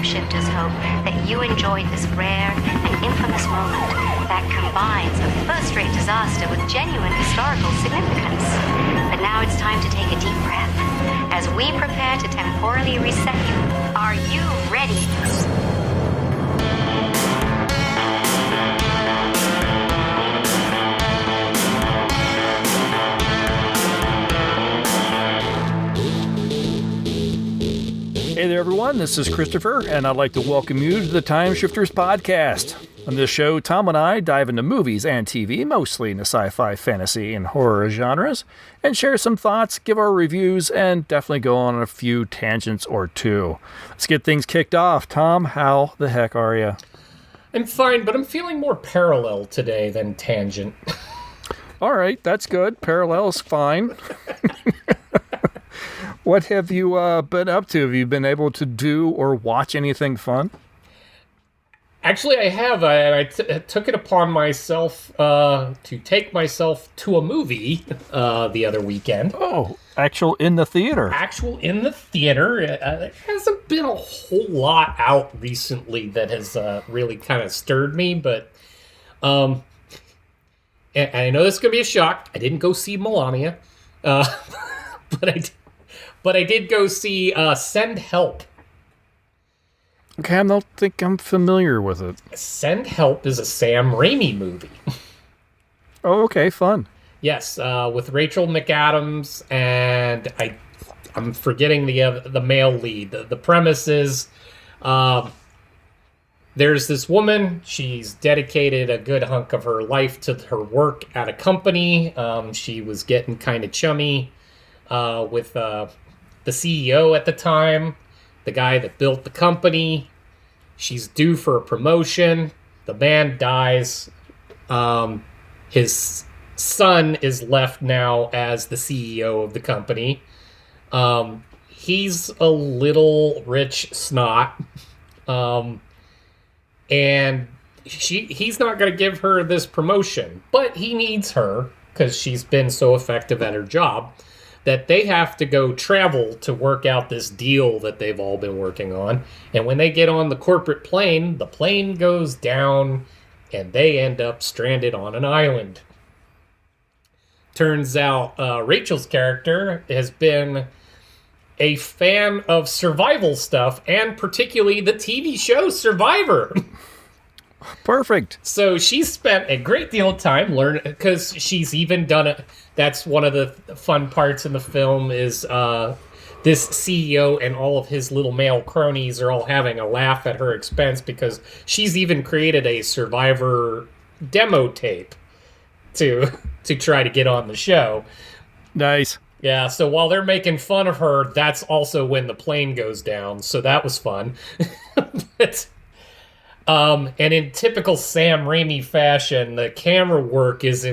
Timeshifters hope that you enjoyed this rare and infamous moment that combines a first-rate disaster with genuine historical significance. But now it's time to take a deep breath as we prepare to temporally reset you. Are you ready? Hey there, everyone. This is Christopher, and I'd like to welcome you to the Time Shifters podcast. On this show, Tom and I dive into movies and TV, mostly in the sci-fi, fantasy, and horror genres, and share some thoughts, give our reviews, and definitely go on a few tangents or two. Let's get things kicked off. Tom, how the heck are you? I'm fine, but I'm feeling more parallel today than tangent. All right, that's good. Parallel's fine. What have you been up to? Have you been able to do or watch anything fun? Actually, I have. I took it upon myself to take myself to a movie the other weekend. Oh, actual in the theater. Actual in the theater. There hasn't been a whole lot out recently that has really kind of stirred me, but and I know this is going to be a shock. I didn't go see Melania, but I did go see Send Help. Okay, I don't think I'm familiar with it. Send Help is a Sam Raimi movie. Oh, okay, fun. Yes, with Rachel McAdams and I'm forgetting the male lead. The premise is there's this woman. She's dedicated a good hunk of her life to her work at a company. She was getting kind of chummy with the CEO at the time, the guy that built the company. She's due for a promotion. The man dies. His son is left now as the CEO of the company. He's a little rich snot. And he's not going to give her this promotion, but he needs her because she's been so effective at her job that they have to go travel to work out this deal that they've all been working on. And when they get on the corporate plane, the plane goes down and they end up stranded on an island. Turns out Rachel's character has been a fan of survival stuff, and particularly the TV show Survivor. Perfect. So she's spent a great deal of time learning, because she's even done it. That's one of the fun parts in the film is this CEO and all of his little male cronies are all having a laugh at her expense because she's even created a Survivor demo tape to try to get on the show. Nice. Yeah, so while they're making fun of her, that's also when the plane goes down, so that was fun. And in typical Sam Raimi fashion, the camera work is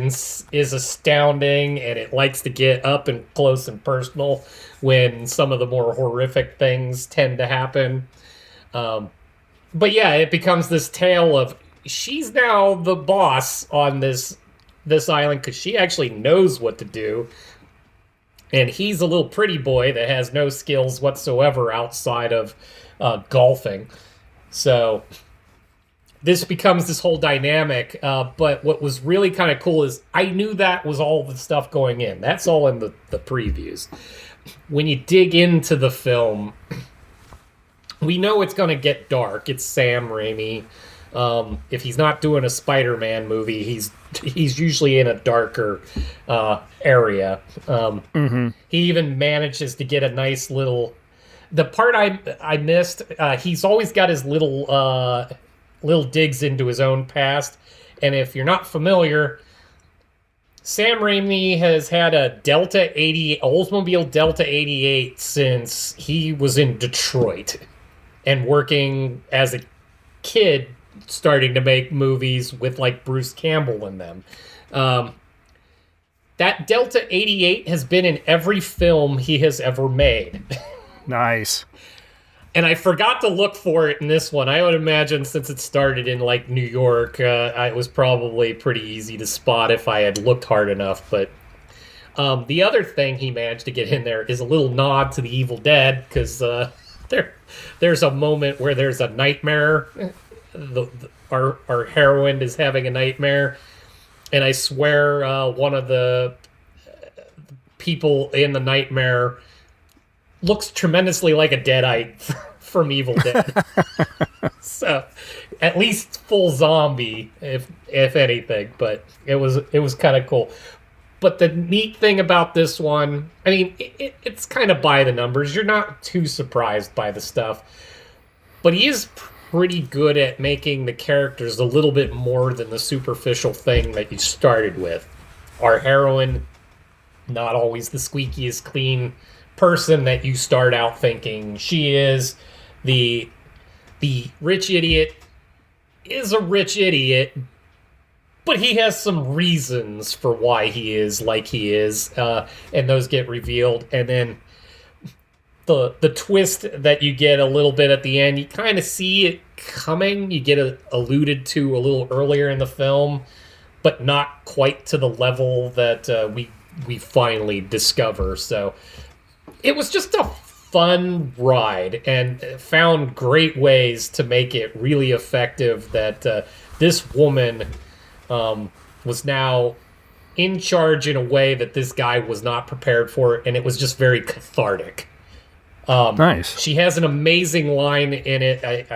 astounding, and it likes to get up and close and personal when some of the more horrific things tend to happen. But yeah, it becomes this tale of she's now the boss on this island because she actually knows what to do. And he's a little pretty boy that has no skills whatsoever outside of golfing. So this becomes this whole dynamic. But what was really kind of cool is I knew that was all the stuff going in. That's all in the previews. When you dig into the film, we know it's going to get dark. It's Sam Raimi. If he's not doing a Spider-Man movie, he's usually in a darker area. He even manages to get a nice little... The part I missed, he's always got his little digs into his own past. And if you're not familiar, Sam Raimi has had a Oldsmobile Delta 88 since he was in Detroit and working as a kid, starting to make movies with like Bruce Campbell in them. That Delta 88 has been in every film he has ever made. Nice. And I forgot to look for it in this one. I would imagine since it started in like New York, it was probably pretty easy to spot if I had looked hard enough. But the other thing he managed to get in there is a little nod to the Evil Dead, because there's a moment where there's a nightmare. Our heroine is having a nightmare, and I swear one of the people in the nightmare looks tremendously like a Deadite from Evil Dead. So, at least full zombie, if anything. But it was kind of cool. But the neat thing about this one, I mean, it's kind of by the numbers. You're not too surprised by the stuff. But he is pretty good at making the characters a little bit more than the superficial thing that you started with. Our heroine, not always the squeakiest clean person that you start out thinking she is. The rich idiot is a rich idiot, but he has some reasons for why he is like he is, and those get revealed. And then the twist that you get a little bit at the end, you kind of see it coming. You get alluded to a little earlier in the film, but not quite to the level that we finally discover. So it was just a fun ride, and found great ways to make it really effective. That this woman was now in charge in a way that this guy was not prepared for, and it was just very cathartic. Nice. She has an amazing line in it.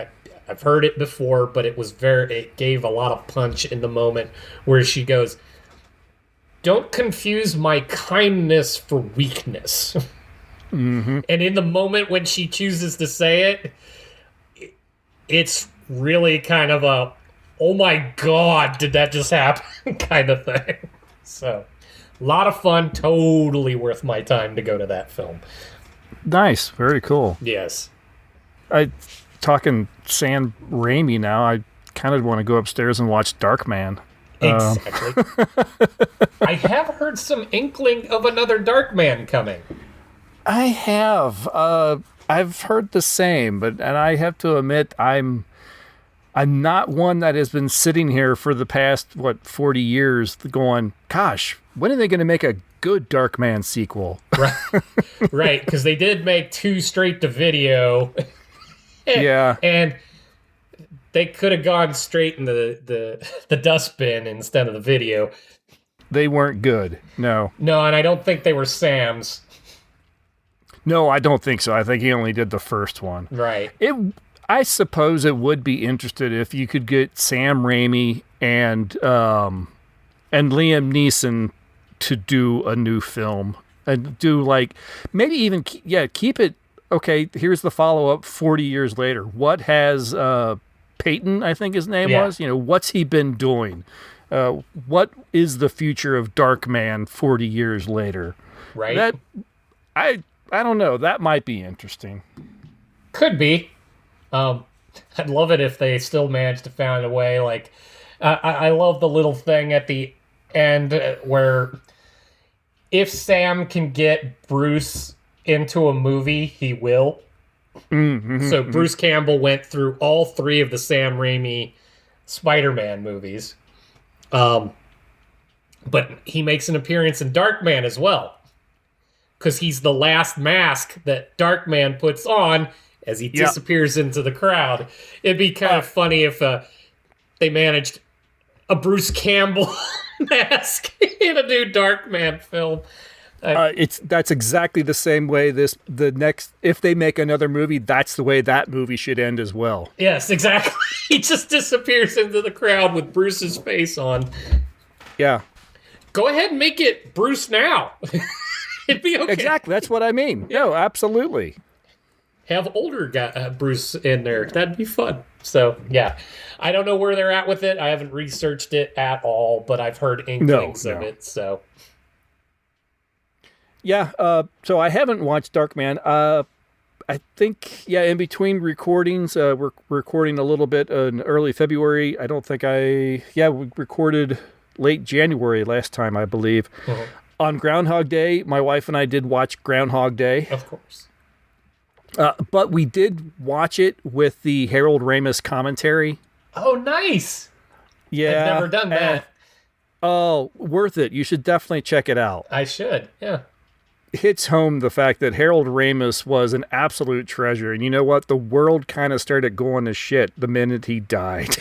I've heard it before, but it gave a lot of punch in the moment where she goes, "Don't confuse my kindness for weakness." Mm-hmm. And in the moment when she chooses to say it, it's really kind of a, oh my God, did that just happen kind of thing. So, a lot of fun, totally worth my time to go to that film. Nice, very cool. Yes. Talking Sam Raimi now, I kind of want to go upstairs and watch Darkman. Exactly. I have heard some inkling of another Darkman coming. I have. I've heard the same, and I have to admit, I'm not one that has been sitting here for the past 40 years going, gosh, when are they going to make a good Darkman sequel? Right, because they did make 2 straight to video. Yeah, and they could have gone straight in the dustbin instead of the video. They weren't good. No, and I don't think they were Sam's. No, I don't think so. I think he only did the first one. Right. I suppose it would be interesting if you could get Sam Raimi and Liam Neeson to do a new film and do maybe even keep it. Okay, here's the follow-up 40 years later. What has Peyton, I think his name was, what's he been doing? What is the future of Darkman 40 years later? Right. I don't know. That might be interesting. Could be. I'd love it if they still managed to find a way. I love the little thing at the end where if Sam can get Bruce into a movie, he will. Mm-hmm, so Bruce Campbell went through all 3 of the Sam Raimi Spider-Man movies. But he makes an appearance in Darkman as well. Because he's the last mask that Darkman puts on as he disappears into the crowd. It'd be kind of funny if they managed a Bruce Campbell mask in a new Darkman film. That's exactly the same way if they make another movie, that's the way that movie should end as well. Yes, exactly. He just disappears into the crowd with Bruce's face on. Yeah. Go ahead and make it Bruce now. It'd be okay. Exactly. That's what I mean. No, absolutely. Have older Bruce in there. That'd be fun. So, yeah. I don't know where they're at with it. I haven't researched it at all, but I've heard inklings of it. So, yeah. So I haven't watched Darkman. I think, in between recordings, we're recording a little bit in early February. I don't think we recorded late January last time, I believe. Uh-huh. On Groundhog Day, my wife and I did watch Groundhog Day. Of course. But we did watch it with the Harold Ramis commentary. Oh, nice. Yeah. I've never done that. Oh, worth it. You should definitely check it out. I should, yeah. hits home the fact that Harold Ramis was an absolute treasure. And you know what? The world kind of started going to shit the minute he died.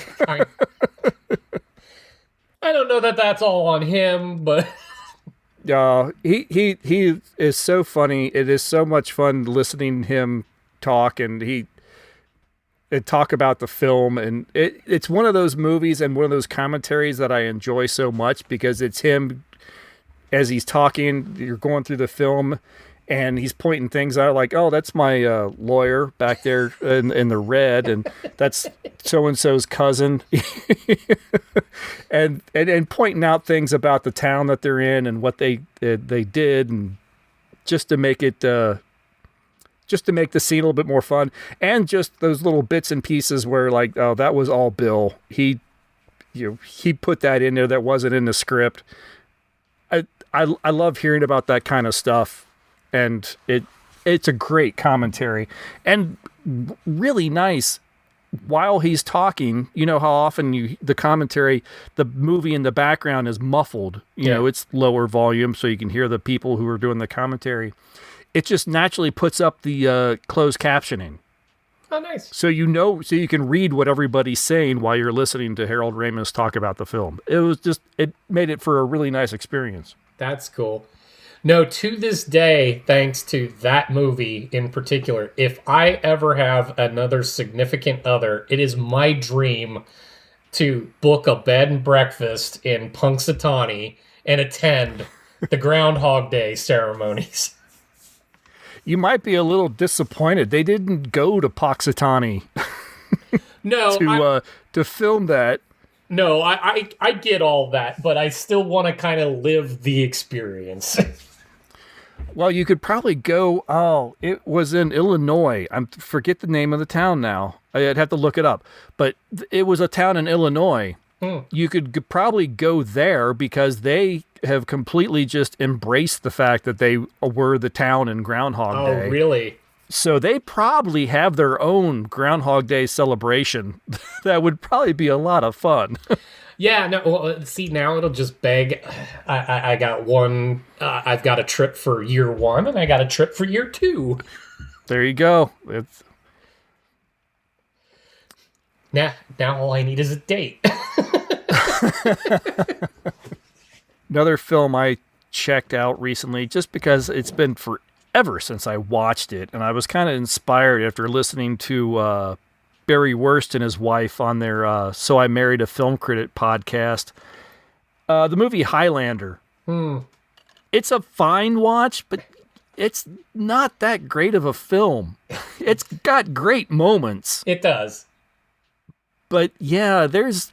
I don't know that that's all on him, but he is so funny. It is so much fun listening to him talk, and talk about the film. And it's one of those movies and one of those commentaries that I enjoy so much because it's him as he's talking. You're going through the film and he's pointing things out like, oh, that's my lawyer back there in the red, and that's so-and-so's cousin. and pointing out things about the town that they're in and what they did, and just to make it just to make the scene a little bit more fun. And just those little bits and pieces where like, oh, that was all Bill. He put that in there that wasn't in the script. I love hearing about that kind of stuff. And it's a great commentary and really nice while he's talking. You know how often the commentary, the movie in the background is muffled. You know, it's lower volume so you can hear the people who are doing the commentary. It just naturally puts up the closed captioning. Oh, nice. So you can read what everybody's saying while you're listening to Harold Ramis talk about the film. It made it for a really nice experience. That's cool. No, to this day, thanks to that movie in particular, if I ever have another significant other, it is my dream to book a bed and breakfast in Punxsutawney and attend the Groundhog Day ceremonies. You might be a little disappointed. They didn't go to Punxsutawney to film that. No, I get all that, but I still want to kind of live the experience. Well, you could probably go. Oh, it was in Illinois. I forget the name of the town now. I'd have to look it up. But it was a town in Illinois. You could probably go there because they have completely just embraced the fact that they were the town in Groundhog Day. Oh, really? So they probably have their own Groundhog Day celebration. That would probably be a lot of fun. Yeah, no. Well, see, now it'll just beg. I got one. I've got a trip for year 1, and I got a trip for year 2. There you go. Now all I need is a date. Another film I checked out recently, just because it's been forever since I watched it, and I was kind of inspired after listening to Barry Wurst and his wife on their So I Married a Film Critic podcast. The movie Highlander. It's a fine watch, but it's not that great of a film. It's got great moments. It does. But yeah, there is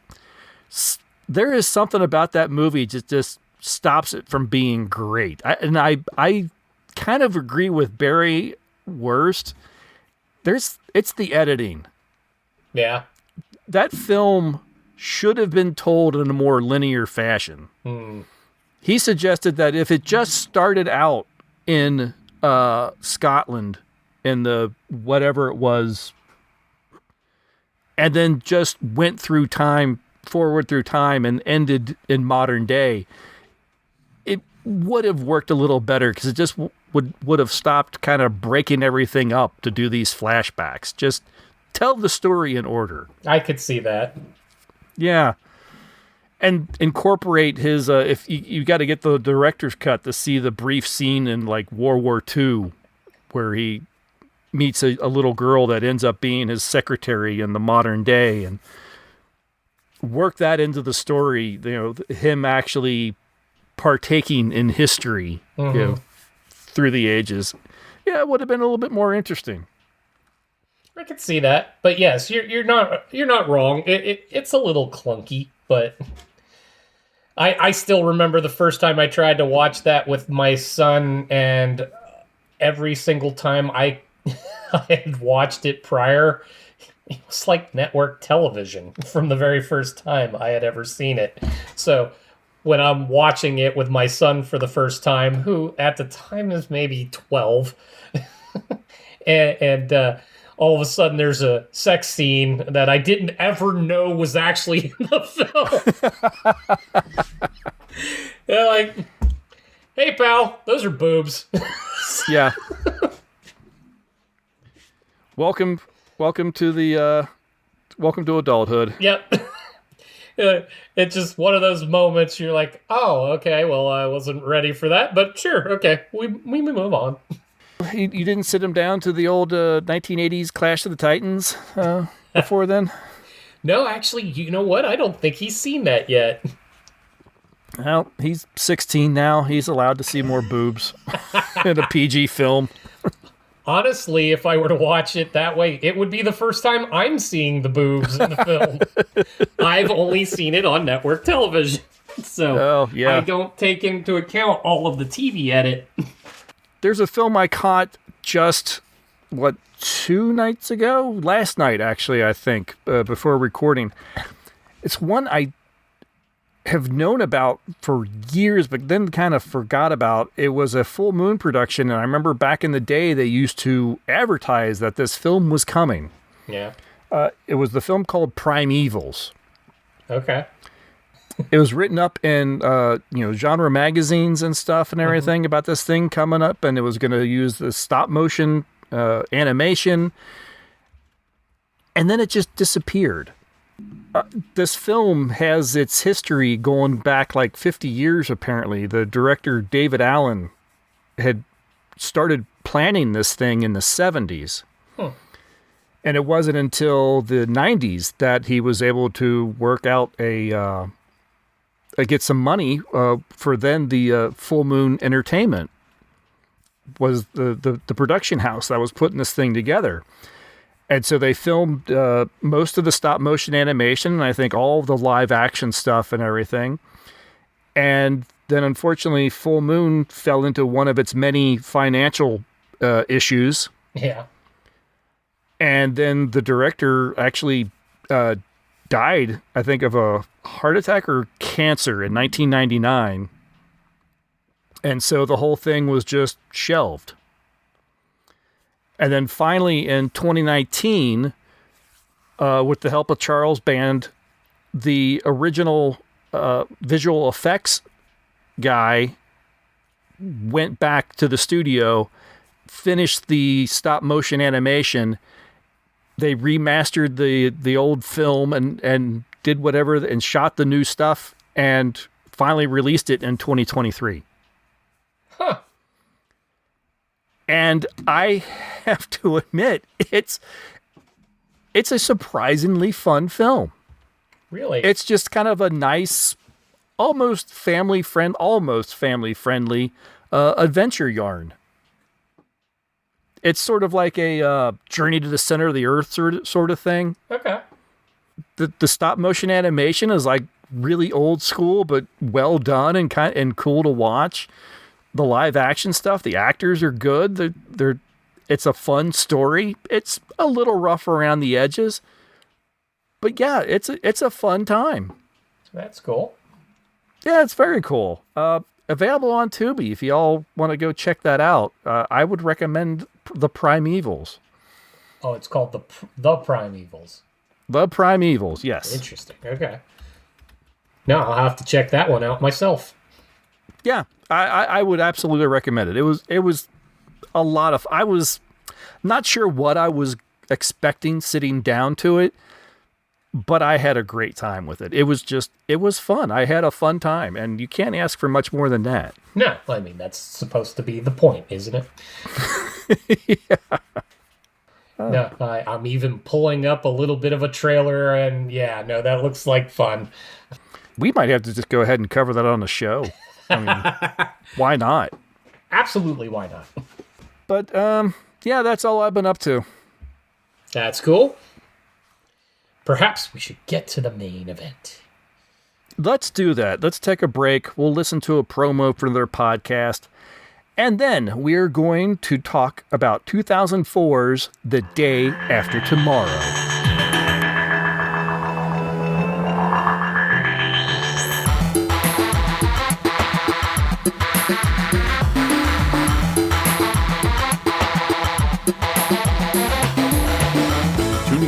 something about that movie just stops it from being great. I kind of agree with Barry Wurst. It's the editing. Yeah. That film should have been told in a more linear fashion. He suggested that if it just started out in Scotland in the whatever it was, and then just went forward through time and ended in modern day, it would have worked a little better because it just would have stopped kind of breaking everything up to do these flashbacks. Just tell the story in order. I could see that. Yeah. And incorporate his, if you got to get the director's cut to see the brief scene in like World War II where he meets a little girl that ends up being his secretary in the modern day, and work that into the story, him actually partaking in history, through the ages. Yeah, it would have been a little bit more interesting. I could see that, but yes, you're not wrong. It's a little clunky, but I still remember the first time I tried to watch that with my son, and every single time I had watched it prior, it was like network television from the very first time I had ever seen it. So when I'm watching it with my son for the first time, who at the time is maybe 12, and all of a sudden there's a sex scene that I didn't ever know was actually in the film. Hey, pal, those are boobs. Yeah. Welcome to the welcome to adulthood. Yep. It's just one of those moments you're like, oh, okay, well, I wasn't ready for that, but sure, okay, we move on. You didn't sit him down to the old 1980s Clash of the Titans before then? No, actually, you know what? I don't think he's seen that yet. Well, he's 16 now. He's allowed to see more boobs in a PG film. Honestly, if I were to watch it that way, it would be the first time I'm seeing the boobs in the film. I've only seen it on network television. So I don't take into account all of the TV edit. There's a film I caught just, 2 nights ago? Last night, actually, I think, before recording. It's one I have known about for years, but then kind of forgot about. It was a Full Moon production, and I remember back in the day they used to advertise that this film was coming. Yeah. It was the film called Primevals. Okay. It was written up in genre magazines and stuff and everything about this thing coming up, and it was going to use the stop motion animation, and then it just disappeared. This film has its history going back like 50 years, apparently. The director, David Allen, had started planning this thing in the 70s. And it wasn't until the 90s that he was able to work out get some money for then the Full Moon Entertainment was the production house that was putting this thing together. And so they filmed most of the stop motion animation, and I think all of the live action stuff and everything. And then unfortunately, Full Moon fell into one of its many financial issues. Yeah. And then the director actually died, I think, of a heart attack or cancer in 1999. And so the whole thing was just shelved. And then finally in 2019, with the help of Charles Band, the original visual effects guy went back to the studio, finished the stop motion animation. They remastered the old film and did whatever and shot the new stuff and finally released it in 2023. Huh. And I have to admit, it's a surprisingly fun film. Really? It's just kind of a nice, almost family friendly adventure yarn. It's sort of like a Journey to the Center of the Earth sort of thing. Okay. The stop motion animation is like really old school, but well done and cool to watch. The live action stuff, the actors are good. It's a fun story. It's a little rough around the edges, but yeah, it's a fun time. That's cool. Yeah, it's very cool. Available on Tubi if y'all want to go check that out. I would recommend the Primevals. Oh, it's called the Primevals. The Primevals, yes. Interesting. Okay. No, I'll have to check that one out myself. Yeah, I would absolutely recommend it. It was a lot of. I was not sure what I was expecting sitting down to it, but I had a great time with it. It was fun. I had a fun time, and you can't ask for much more than that. No, I mean, that's supposed to be the point, isn't it? Yeah. No, I'm even pulling up a little bit of a trailer, and yeah, no, that looks like fun. We might have to just go ahead and cover that on the show. I mean, why not? Absolutely, why not? But, yeah, that's all I've been up to. That's cool. Perhaps we should get to the main event. Let's do that. Let's take a break. We'll listen to a promo for their podcast. And then we're going to talk about 2004's The Day After Tomorrow.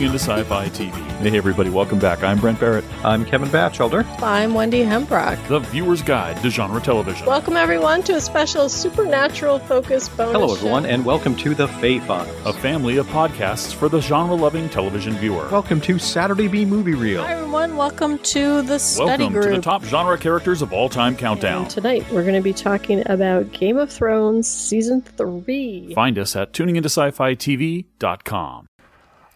into Sci-Fi TV. Hey everybody, welcome back. I'm Brent Barrett. I'm Kevin Batchelder. I'm Wendy Hembrock. The Viewer's Guide to Genre Television. Welcome everyone to a special supernatural-focused bonus Hello everyone, show. and welcome to the Fae Files, A family of podcasts for the genre-loving television viewer. Welcome to Saturday B Movie Reel. Hi everyone, welcome to the study Welcome group. to the top genre characters of all time countdown. And tonight we're going to be talking about Game of Thrones Season 3. Find us at tuningintoscifitv.com.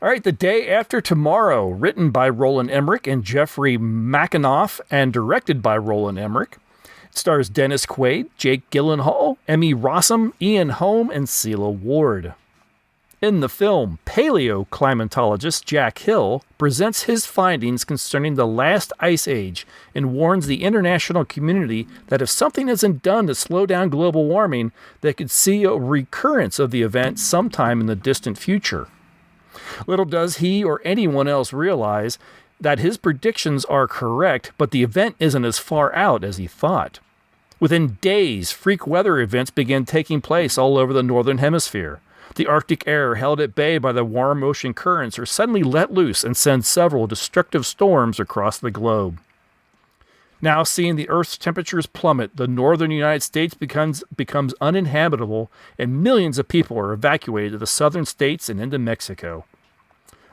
All right, The Day After Tomorrow, written by Roland Emmerich and Jeffrey McAnuff, and directed by Roland Emmerich. It stars Dennis Quaid, Jake Gyllenhaal, Emmy Rossum, Ian Holm, and Celia Ward. In the film, paleoclimatologist Jack Hill presents his findings concerning the last ice age and warns the international community that if something isn't done to slow down global warming, they could see a recurrence of the event sometime in the distant future. Little does he or anyone else realize that his predictions are correct, but the event isn't as far out as he thought. Within days, freak weather events began taking place all over the northern hemisphere. The Arctic air held at bay by the warm ocean currents are suddenly let loose and send several destructive storms across the globe. Now, seeing the Earth's temperatures plummet, the northern United States becomes uninhabitable, and millions of people are evacuated to the southern states and into Mexico.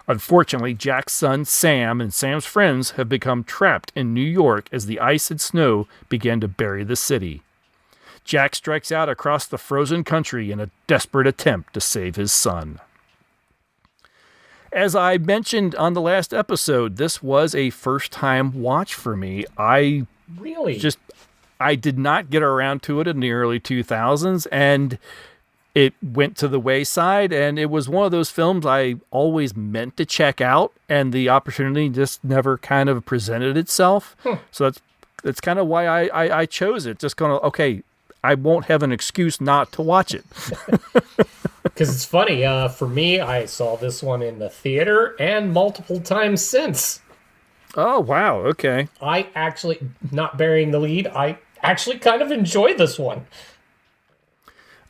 Unfortunately, Jack's son Sam and Sam's friends have become trapped in New York as the ice and snow begin to bury the city. Jack strikes out across the frozen country in a desperate attempt to save his son. As I mentioned on the last episode, this was a first-time watch for me. I did not get around to it in the early 2000s, and it went to the wayside, and it was one of those films I always meant to check out, and the opportunity just never kind of presented itself. So that's kind of why I chose it. Just kind of, okay, I won't have an excuse not to watch it. Because it's funny, for me, I saw this one in the theater and multiple times since. Oh, wow, okay. I actually, not bearing the lead, I actually kind of enjoy this one.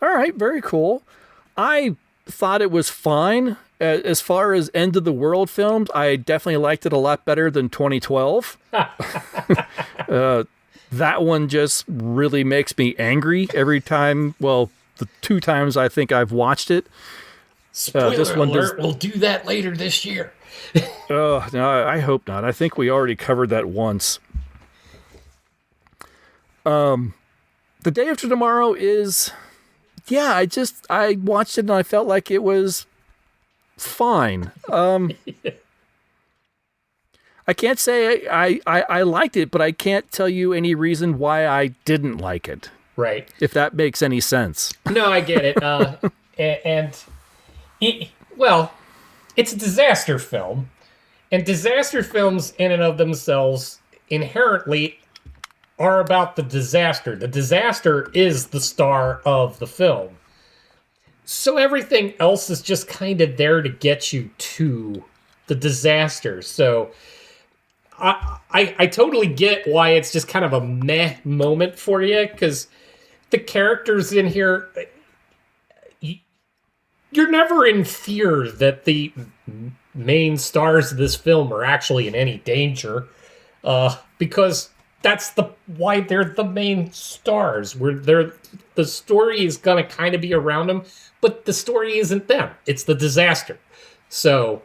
All right, very cool. I thought it was fine. As far as end of the world films, I definitely liked it a lot better than 2012. That one just really makes me angry every time. Well, the two times I think I've watched it. Spoiler this one alert, we'll do that later this year. No, I hope not. I think we already covered that once. The Day After Tomorrow is... Yeah, I watched it and I felt like it was fine. I can't say I liked it, but I can't tell you any reason why I didn't like it. Right. If that makes any sense. No, I get it. Well, it's a disaster film. And disaster films in and of themselves inherently are about the disaster. The disaster is the star of the film. So everything else is just kind of there to get you to the disaster. So I totally get why it's just kind of a meh moment for you, because the characters in here, you're never in fear that the main stars of this film are actually in any danger, because that's why they're the main stars. The story is gonna kind of be around them, but the story isn't them. It's the disaster. So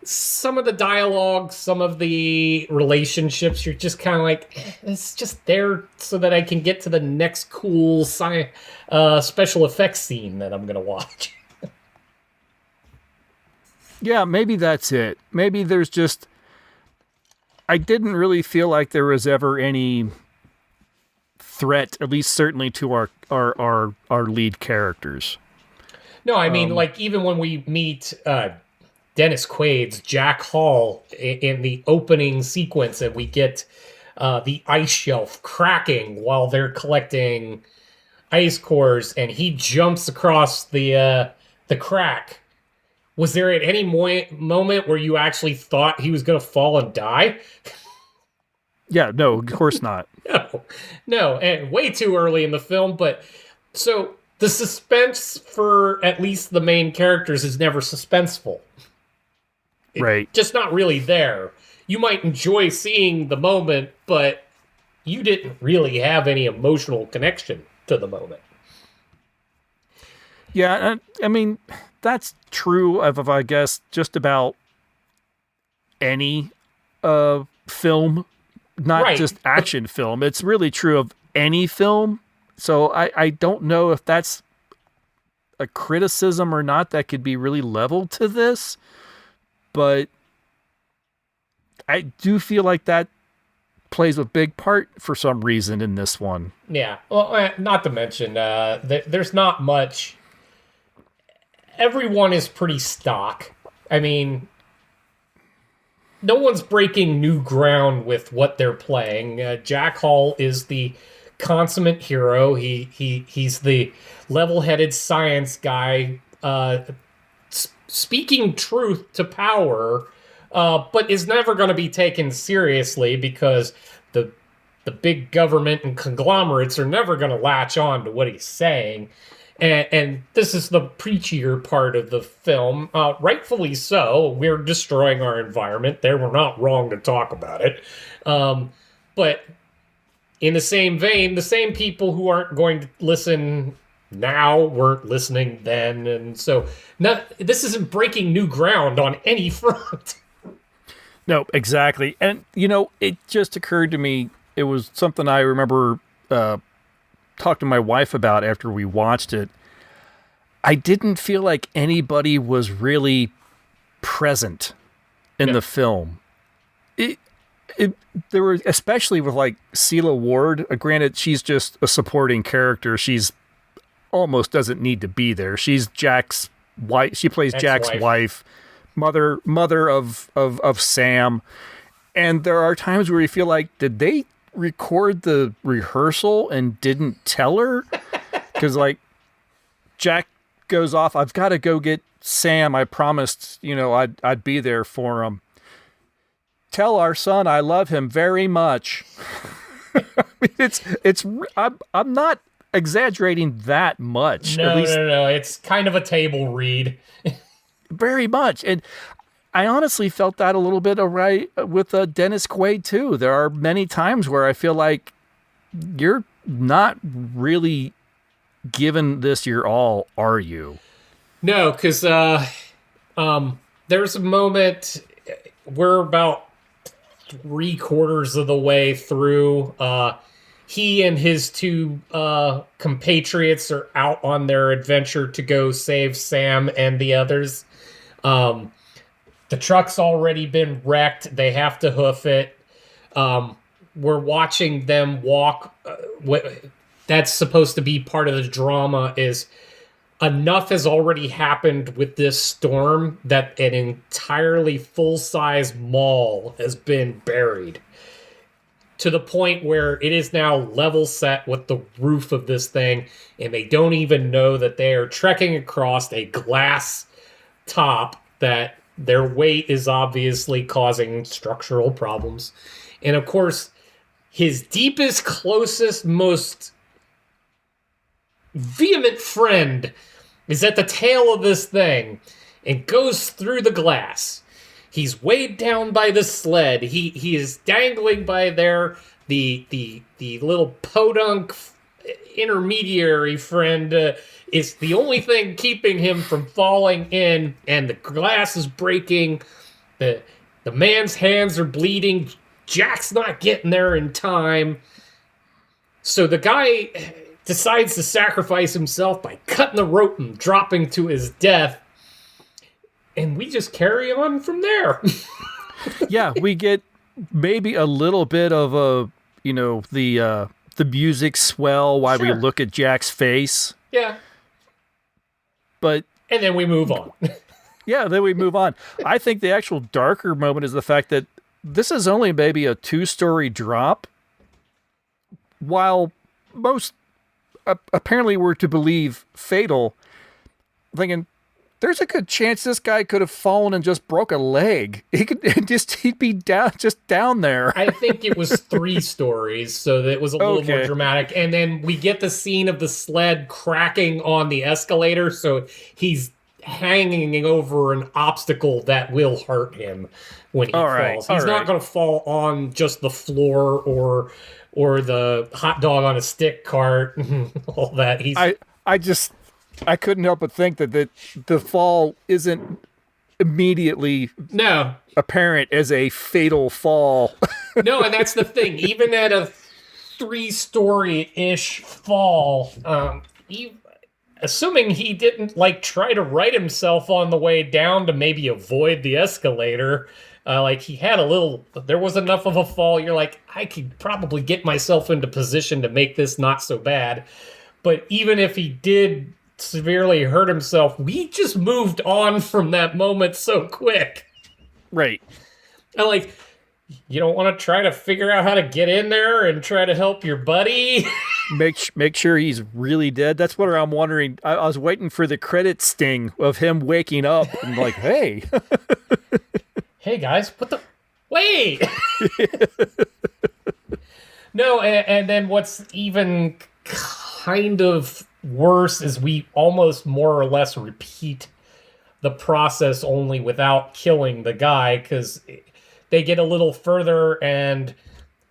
some of the dialogue, some of the relationships, you're just kind of like, it's just there so that I can get to the next cool special effects scene that I'm gonna watch. Yeah, maybe that's it. Maybe there's just... I didn't really feel like there was ever any threat, at least certainly to our lead characters. No, I mean, like, even when we meet Dennis Quaid's Jack Hall in the opening sequence, and we get the ice shelf cracking while they're collecting ice cores, and he jumps across the crack. Was there at any moment where you actually thought he was going to fall and die? Yeah, no, of course not. No, and way too early in the film. But so the suspense for at least the main characters is never suspenseful. Right. Just not really there. You might enjoy seeing the moment, but you didn't really have any emotional connection to the moment. Yeah, I mean, that's true of, I guess, just about any film, not Right. just action film. It's really true of any film. So I don't know if that's a criticism or not that could be really leveled to this, but I do feel like that plays a big part for some reason in this one. Yeah. Well, not to mention, there's not much. Everyone is pretty stock. I mean, no one's breaking new ground with what they're playing. Jack Hall is the consummate hero. He's the level-headed science guy, speaking truth to power, but is never going to be taken seriously because the big government and conglomerates are never going to latch on to what he's saying. And this is the preachier part of the film. Rightfully so. We're destroying our environment. There, we're not wrong to talk about it. But in the same vein, the same people who aren't going to listen now weren't listening then. And so this isn't breaking new ground on any front. No, exactly. And, it just occurred to me, it was something I remember talked to my wife about after we watched it. I didn't feel like anybody was really present in the film. There were, especially with like Celia Ward, granted she's just a supporting character. She's almost doesn't need to be there. She's Jack's wife. She plays Jack's wife, mother of Sam. And there are times where you feel like, did they record the rehearsal and didn't tell her? Because like Jack goes off, I've got to go get Sam. I promised, I'd be there for him. Tell our son I love him very much. I mean, I'm not exaggerating that much. No. It's kind of a table read. Very much. And I honestly felt that a little bit right with Dennis Quaid too. There are many times where I feel like you're not really giving this your all, are you? No, because there's a moment, we're about 3/4 of the way through. He and his two compatriots are out on their adventure to go save Sam and the others. The truck's already been wrecked. They have to hoof it. We're watching them walk. That's supposed to be part of the drama, is enough has already happened with this storm that an entirely full-size mall has been buried, to the point where it is now level set with the roof of this thing, and they don't even know that they are trekking across a glass top that their weight is obviously causing structural problems. And of course, his deepest, closest, most vehement friend is at the tail of this thing and goes through the glass. He's weighed down by the sled. He is dangling by there. The little podunk intermediary friend is the only thing keeping him from falling in, and the glass is breaking. The man's hands are bleeding. Jack's not getting there in time. So the guy decides to sacrifice himself by cutting the rope and dropping to his death. And we just carry on from there. Yeah, we get maybe a little bit of the music swell while we look at Jack's face. Yeah. And then we move on. Yeah, then we move on. I think the actual darker moment is the fact that this is only maybe a 2-story drop, while most apparently were to believe fatal. Thinking, there's a good chance this guy could have fallen and just broke a leg. He'd be down there. I think it was 3 stories, so that was a little more dramatic. And then we get the scene of the sled cracking on the escalator, so he's hanging over an obstacle that will hurt him when he falls. He's not going to fall on just the floor or the hot dog on a stick cart and all that. I couldn't help but think that the fall isn't immediately apparent as a fatal fall. No, and that's the thing. Even at a 3-story-ish fall, assuming he didn't try to right himself on the way down to maybe avoid the escalator, he had there was enough of a fall. You're like, I could probably get myself into position to make this not so bad. But even if he did severely hurt himself, we just moved on from that moment so quick. Right. And you don't want to try to figure out how to get in there and try to help your buddy. Make sure he's really dead. That's what I'm wondering. I was waiting for the credit sting of him waking up and hey. Hey guys, what the wait. No, and then what's even kind of worse is we almost more or less repeat the process, only without killing the guy, because they get a little further and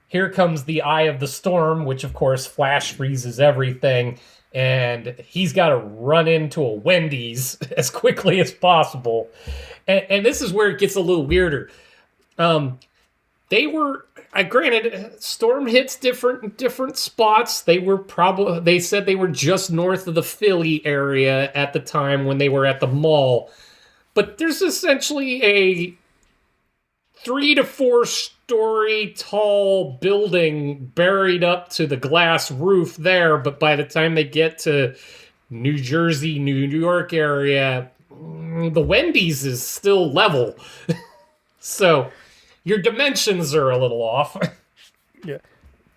here comes the eye of the storm, which of course flash freezes everything, and he's got to run into a Wendy's as quickly as possible. And this is where it gets a little weirder. They were, granted, storm hits different spots. They said they were just north of the Philly area at the time when they were at the mall. But there's essentially a 3 to 4 story tall building buried up to the glass roof there. But by the time they get to New Jersey, New York area, the Wendy's is still level. So your dimensions are a little off. Yeah.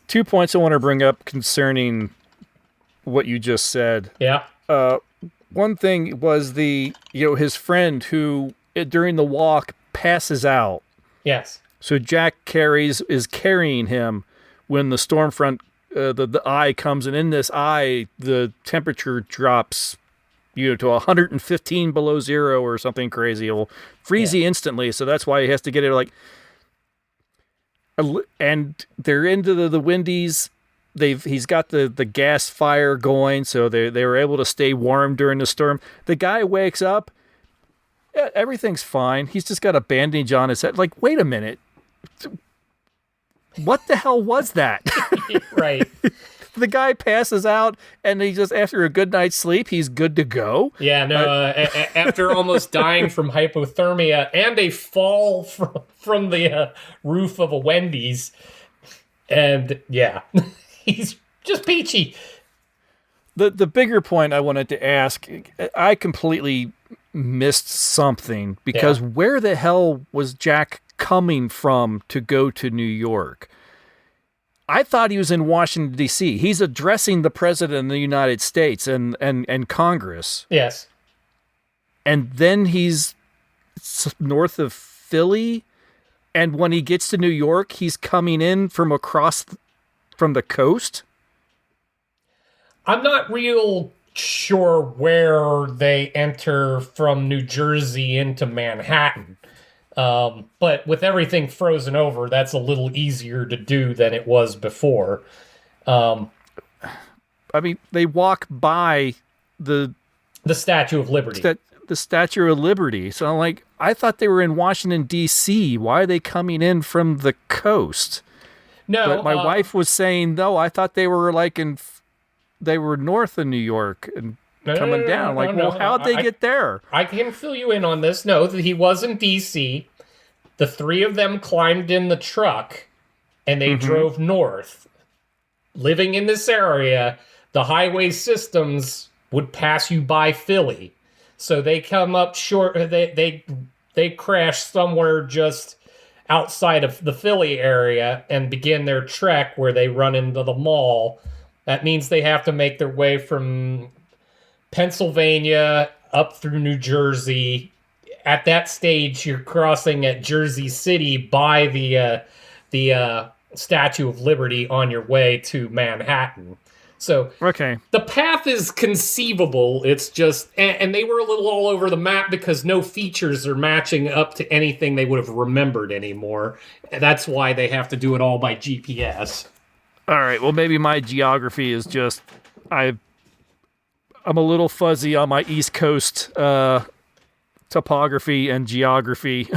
2 points I want to bring up concerning what you just said. Yeah. One thing was his friend who during the walk passes out. Yes. So Jack is carrying him when the storm front, the eye comes, and in this eye, the temperature drops, to 115 below zero or something crazy. It'll freeze you instantly. So that's why he has to get it and they're into the Wendy's. He's got the gas fire going, so they were able to stay warm during the storm. The guy wakes up, everything's fine. He's just got a bandage on his head. Wait a minute, what the hell was that? Right. The guy passes out, and he just, after a good night's sleep, he's good to go. Yeah, no. After almost dying from hypothermia and a fall from the roof of a Wendy's, and yeah, he's just peachy. The bigger point I wanted to ask, I completely missed something, because where the hell was Jack coming from to go to New York? I thought he was in Washington, D.C. He's addressing the President of the United States and Congress. Yes. And then he's north of Philly, and when he gets to New York, he's coming in from across from the coast? I'm not real sure where they enter from New Jersey into Manhattan. But with everything frozen over, that's a little easier to do than it was before. They walk by the Statue of Liberty. The Statue of Liberty. So I thought they were in Washington, D.C. Why are they coming in from the coast? No. But my wife was saying, no, I thought they were they were north of New York and coming down. How'd they get there? I can fill you in on this. No, he was in D.C. The three of them climbed in the truck, and they drove north. Living in this area, the highway systems would pass you by Philly. So they come up short. They crash somewhere just outside of the Philly area and begin their trek where they run into the mall. That means they have to make their way from Pennsylvania up through New Jersey. At that stage, you're crossing at Jersey City by the Statue of Liberty on your way to Manhattan. So Okay. the path is conceivable. It's just, and they were a little all over the map because no features are matching up to anything they would have remembered anymore. And that's why they have to do it all by GPS. All right. Well, maybe my geography is just I'm a little fuzzy on my East Coast topography and geography.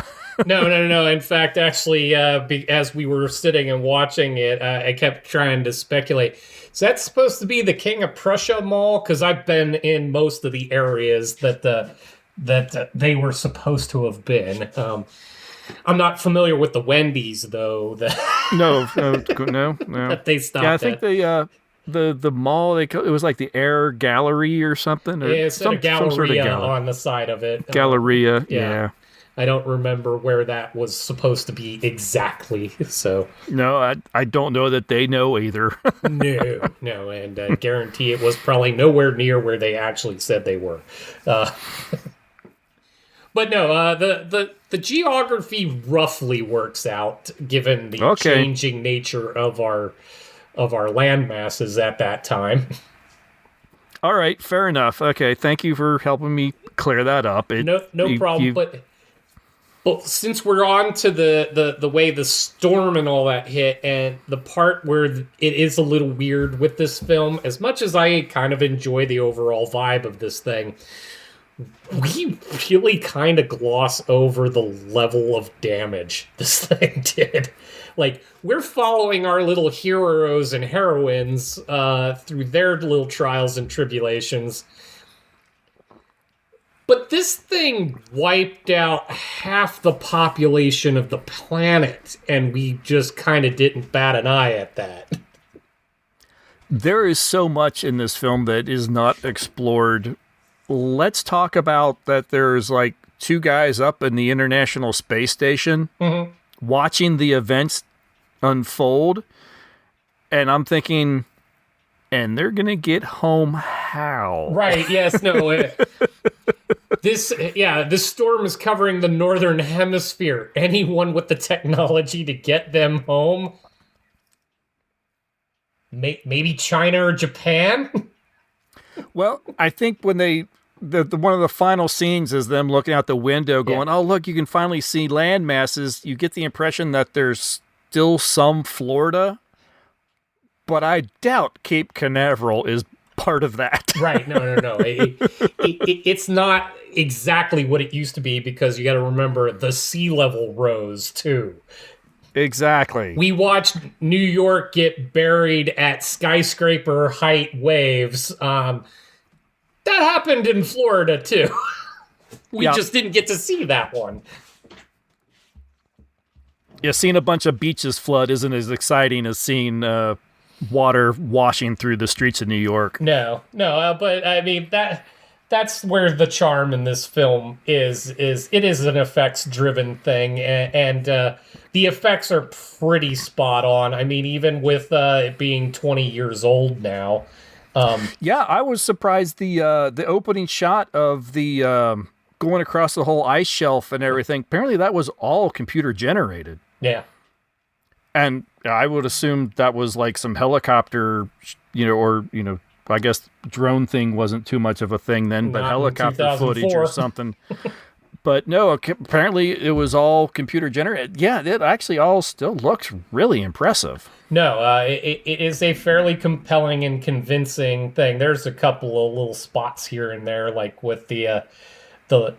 No. In fact, actually, as we were sitting and watching it, I kept trying to speculate. Is that supposed to be the King of Prussia Mall? Because I've been in most of the areas that they were supposed to have been. I'm not familiar with the Wendy's though. No. That they stopped. Yeah, I think the mall it was like the Air Gallery or something. Or Yeah, it's a Galleria sort of on the side of it. Galleria. Yeah. I don't remember where that was supposed to be exactly. So No, I don't know that they know either. no, and I guarantee it was probably nowhere near where they actually said they were. But no, the geography roughly works out given the changing nature of our land masses at that time. All right, fair enough. Okay, thank you for helping me clear that up. No problem. But since we're on to the way the storm and all that hit, and the part where it is a little weird with this film, as much as I kind of enjoy the overall vibe of this thing, we really kind of gloss over the level of damage this thing did. Like, we're following our little heroes and heroines through their little trials and tribulations. But this thing wiped out half the population of the planet, and we just kind of didn't bat an eye at that. There is so much in this film that is not explored. Let's talk about that there's like two guys up in the International Space Station watching the events unfold, and I'm thinking, and they're going to get home how? Right, yes, no. This storm is covering the northern hemisphere. Anyone with the technology to get them home? Maybe China or Japan? Well, I think when the one of the final scenes is them looking out the window going, oh, look, you can finally see land masses. You get the impression that there's still some Florida, but I doubt Cape Canaveral is part of that. Right, no. It's not exactly what it used to be because you got to remember the sea level rose too. Exactly. We watched New York get buried at skyscraper height waves. That happened in Florida too. We just didn't get to see that one. Yeah, seeing a bunch of beaches flood isn't as exciting as seeing water washing through the streets of New York. No, but I mean that's where the charm in this film is it is an effects driven thing, and the effects are pretty spot on. I mean, even with it being 20 years old now. Yeah, I was surprised the opening shot of the going across the whole ice shelf and everything. Apparently that was all computer generated. Yeah. And I would assume that was like some helicopter, I guess drone thing wasn't too much of a thing then, but Not helicopter footage or something. But no, apparently it was all computer generated. Yeah, it actually all still looks really impressive. No, it is a fairly compelling and convincing thing. There's a couple of little spots here and there, like with the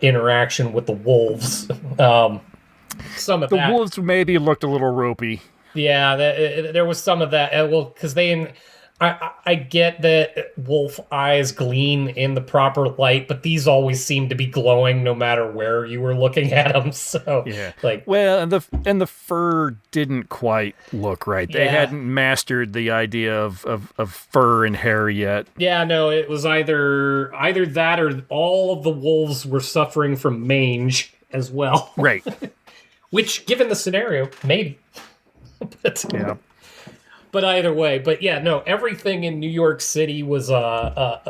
interaction with the wolves. Some of that. The wolves maybe looked a little ropey. Yeah, there was some of that. Well, because I get that wolf eyes gleam in the proper light, but these always seem to be glowing no matter where you were looking at them. So, yeah, well, and the fur didn't quite look right. They hadn't mastered the idea of fur and hair yet. Yeah, no, it was either that or all of the wolves were suffering from mange as well. Right. Which, given the scenario, maybe. But either way, everything in New York City was a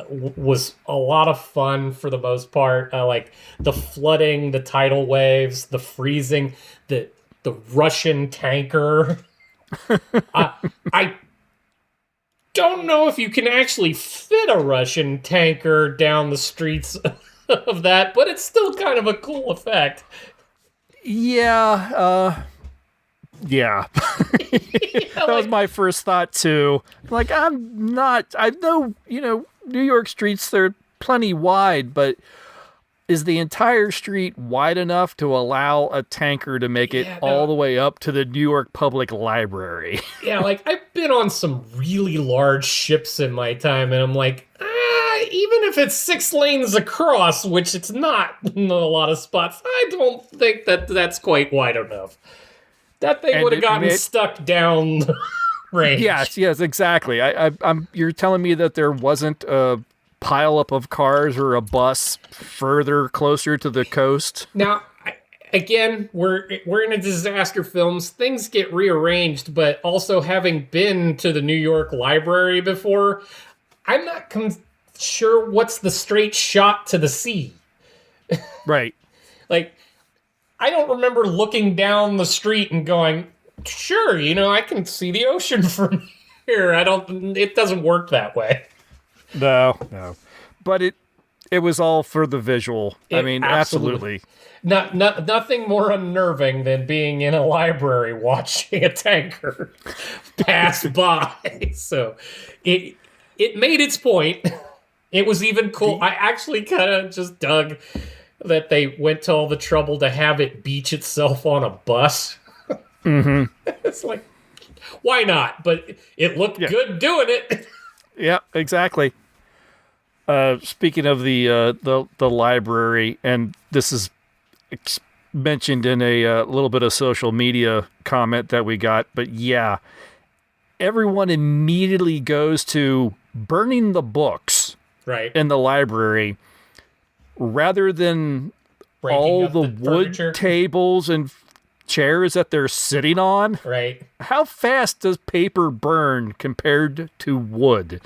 lot of fun for the most part. Like the flooding, the tidal waves, the freezing, the Russian tanker. I don't know if you can actually fit a Russian tanker down the streets of that, but it's still kind of a cool effect. Yeah, yeah. That was my first thought too. Like, I know, New York streets, they're plenty wide, but is the entire street wide enough to allow a tanker to make it all the way up to the New York Public Library? Yeah, like, I've been on some really large ships in my time, and I'm like, even if it's 6 lanes across, which it's not in a lot of spots, I don't think that's quite wide enough. That thing would have gotten stuck down the range. Yes, exactly. You're telling me that there wasn't a pile up of cars or a bus further closer to the coast? Now, again, we're in a disaster films. Things get rearranged, but also having been to the New York Library before, I'm not sure what's the straight shot to the sea. Right. Like, I don't remember looking down the street and going, sure, I can see the ocean from here. It doesn't work that way. No. But it was all for the visual. Absolutely. Nothing more unnerving than being in a library watching a tanker pass by. So it made its point. It was even cool. I actually kind of just dug that they went to all the trouble to have it beach itself on a bus. Mm-hmm. It's like, why not? But it looked good doing it. Yeah, exactly. Speaking of the library, and this is mentioned in a little bit of social media comment that we got, but yeah, everyone immediately goes to burning the books in the library rather than breaking all the wood furniture. Tables and chairs that they're sitting on. Right. How fast does paper burn compared to wood?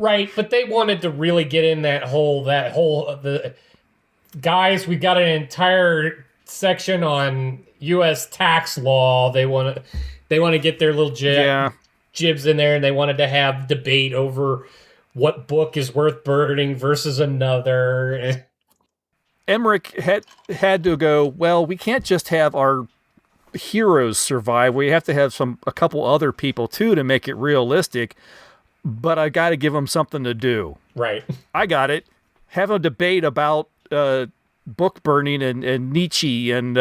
Right, but they wanted to really get in the guys, we've got an entire section on U.S. tax law. They want to get their little jibs in there, and they wanted to have debate over what book is worth burning versus another. Emmerich had to go, well, we can't just have our heroes survive. We have to have a couple other people too to make it realistic. But I got to give them something to do. Right. I got it. Have a debate about book burning and Nietzsche and.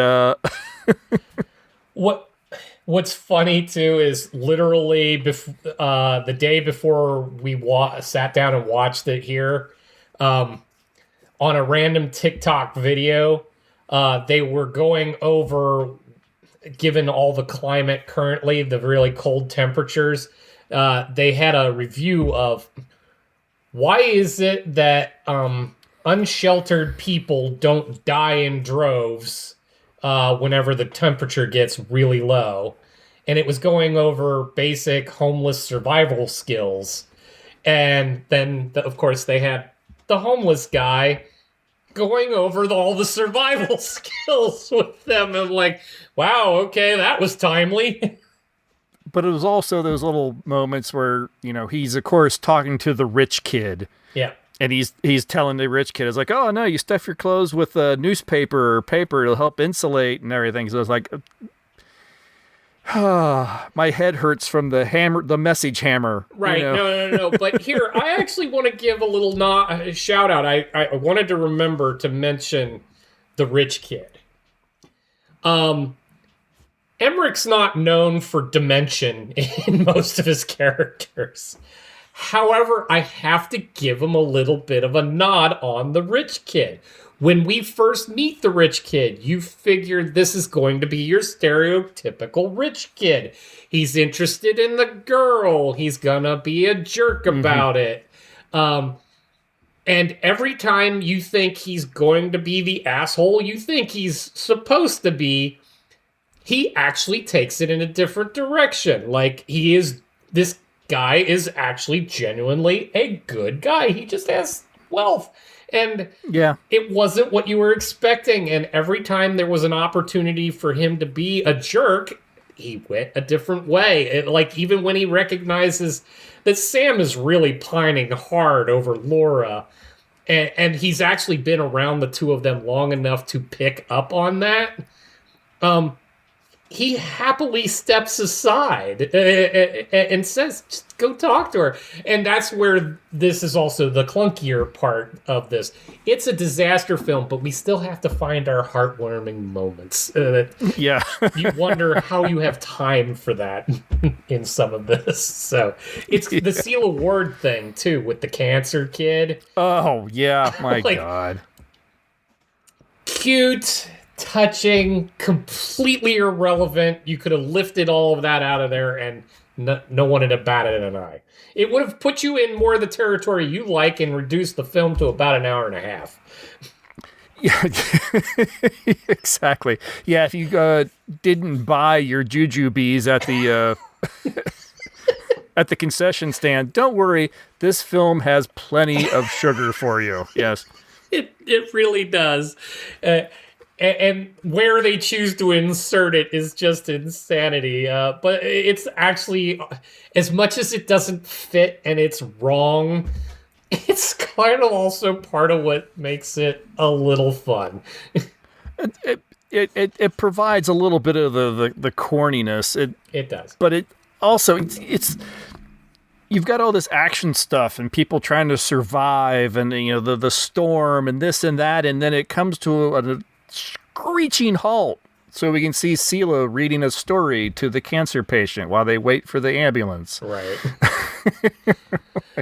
What's funny too is literally the day before we sat down and watched it here, on a random TikTok video, they were going over, given all the climate currently, the really cold temperatures. They had a review of why is it that unsheltered people don't die in droves whenever the temperature gets really low. And it was going over basic homeless survival skills. And then, of course, they had the homeless guy going over all the survival skills with them. And like, wow, okay, that was timely. But it was also those little moments where, he's, of course, talking to the rich kid. Yeah. And he's telling the rich kid, it's like, oh, no, you stuff your clothes with a newspaper or paper. It'll help insulate and everything. So it's like, my head hurts from the message hammer. Right. No. But here, I actually want to give a little shout out. I wanted to remember to mention the rich kid. Emmerich's not known for dimension in most of his characters. However, I have to give him a little bit of a nod on the rich kid. When we first meet the rich kid, you figure this is going to be your stereotypical rich kid. He's interested in the girl. He's gonna be a jerk about it. And every time you think he's going to be the asshole you think he's supposed to be, he actually takes it in a different direction. Like, this guy is actually genuinely a good guy. He just has wealth. And it wasn't what you were expecting. And every time there was an opportunity for him to be a jerk, he went a different way. Like, even when he recognizes that Sam is really pining hard over Laura, and he's actually been around the two of them long enough to pick up on that, he happily steps aside and says, just go talk to her. And that's where this is also the clunkier part of this. It's a disaster film, but we still have to find our heartwarming moments. Yeah. You wonder how you have time for that in some of this. So it's the Seal Award thing, too, with the cancer kid. Oh, yeah. My Like- God. Cute, touching, completely irrelevant. You could have lifted all of that out of there and no one would have batted an eye. It would have put you in more of the territory you like and reduced the film to about an hour and a half. Yeah, exactly. Yeah, if you didn't buy your jujubes at the at the concession stand, don't worry. This film has plenty of sugar for you. Yes. It really does. And where they choose to insert it is just insanity. But it's actually, as much as it doesn't fit and it's wrong, it's kind of also part of what makes it a little fun. It provides a little bit of the corniness. It does. But it also it's you've got all this action stuff and people trying to survive and the storm and this and that, and then it comes to a screeching halt so we can see Sela reading a story to the cancer patient while they wait for the ambulance. Right.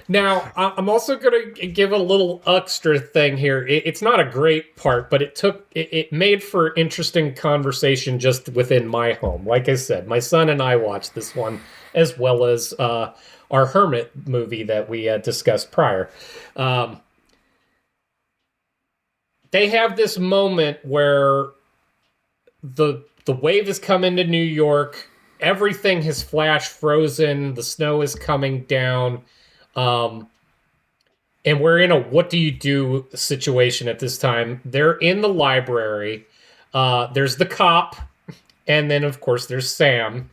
Now, I'm also going to give a little extra thing here. It's not a great part, but it made for interesting conversation just within my home. Like I said, my son and I watched this one, as well as our Hermit movie that we discussed prior. They have this moment where the wave has come into New York. Everything has flash frozen. The snow is coming down. And we're in a what do you do situation at this time. They're in the library. There's the cop. And then, of course, there's Sam.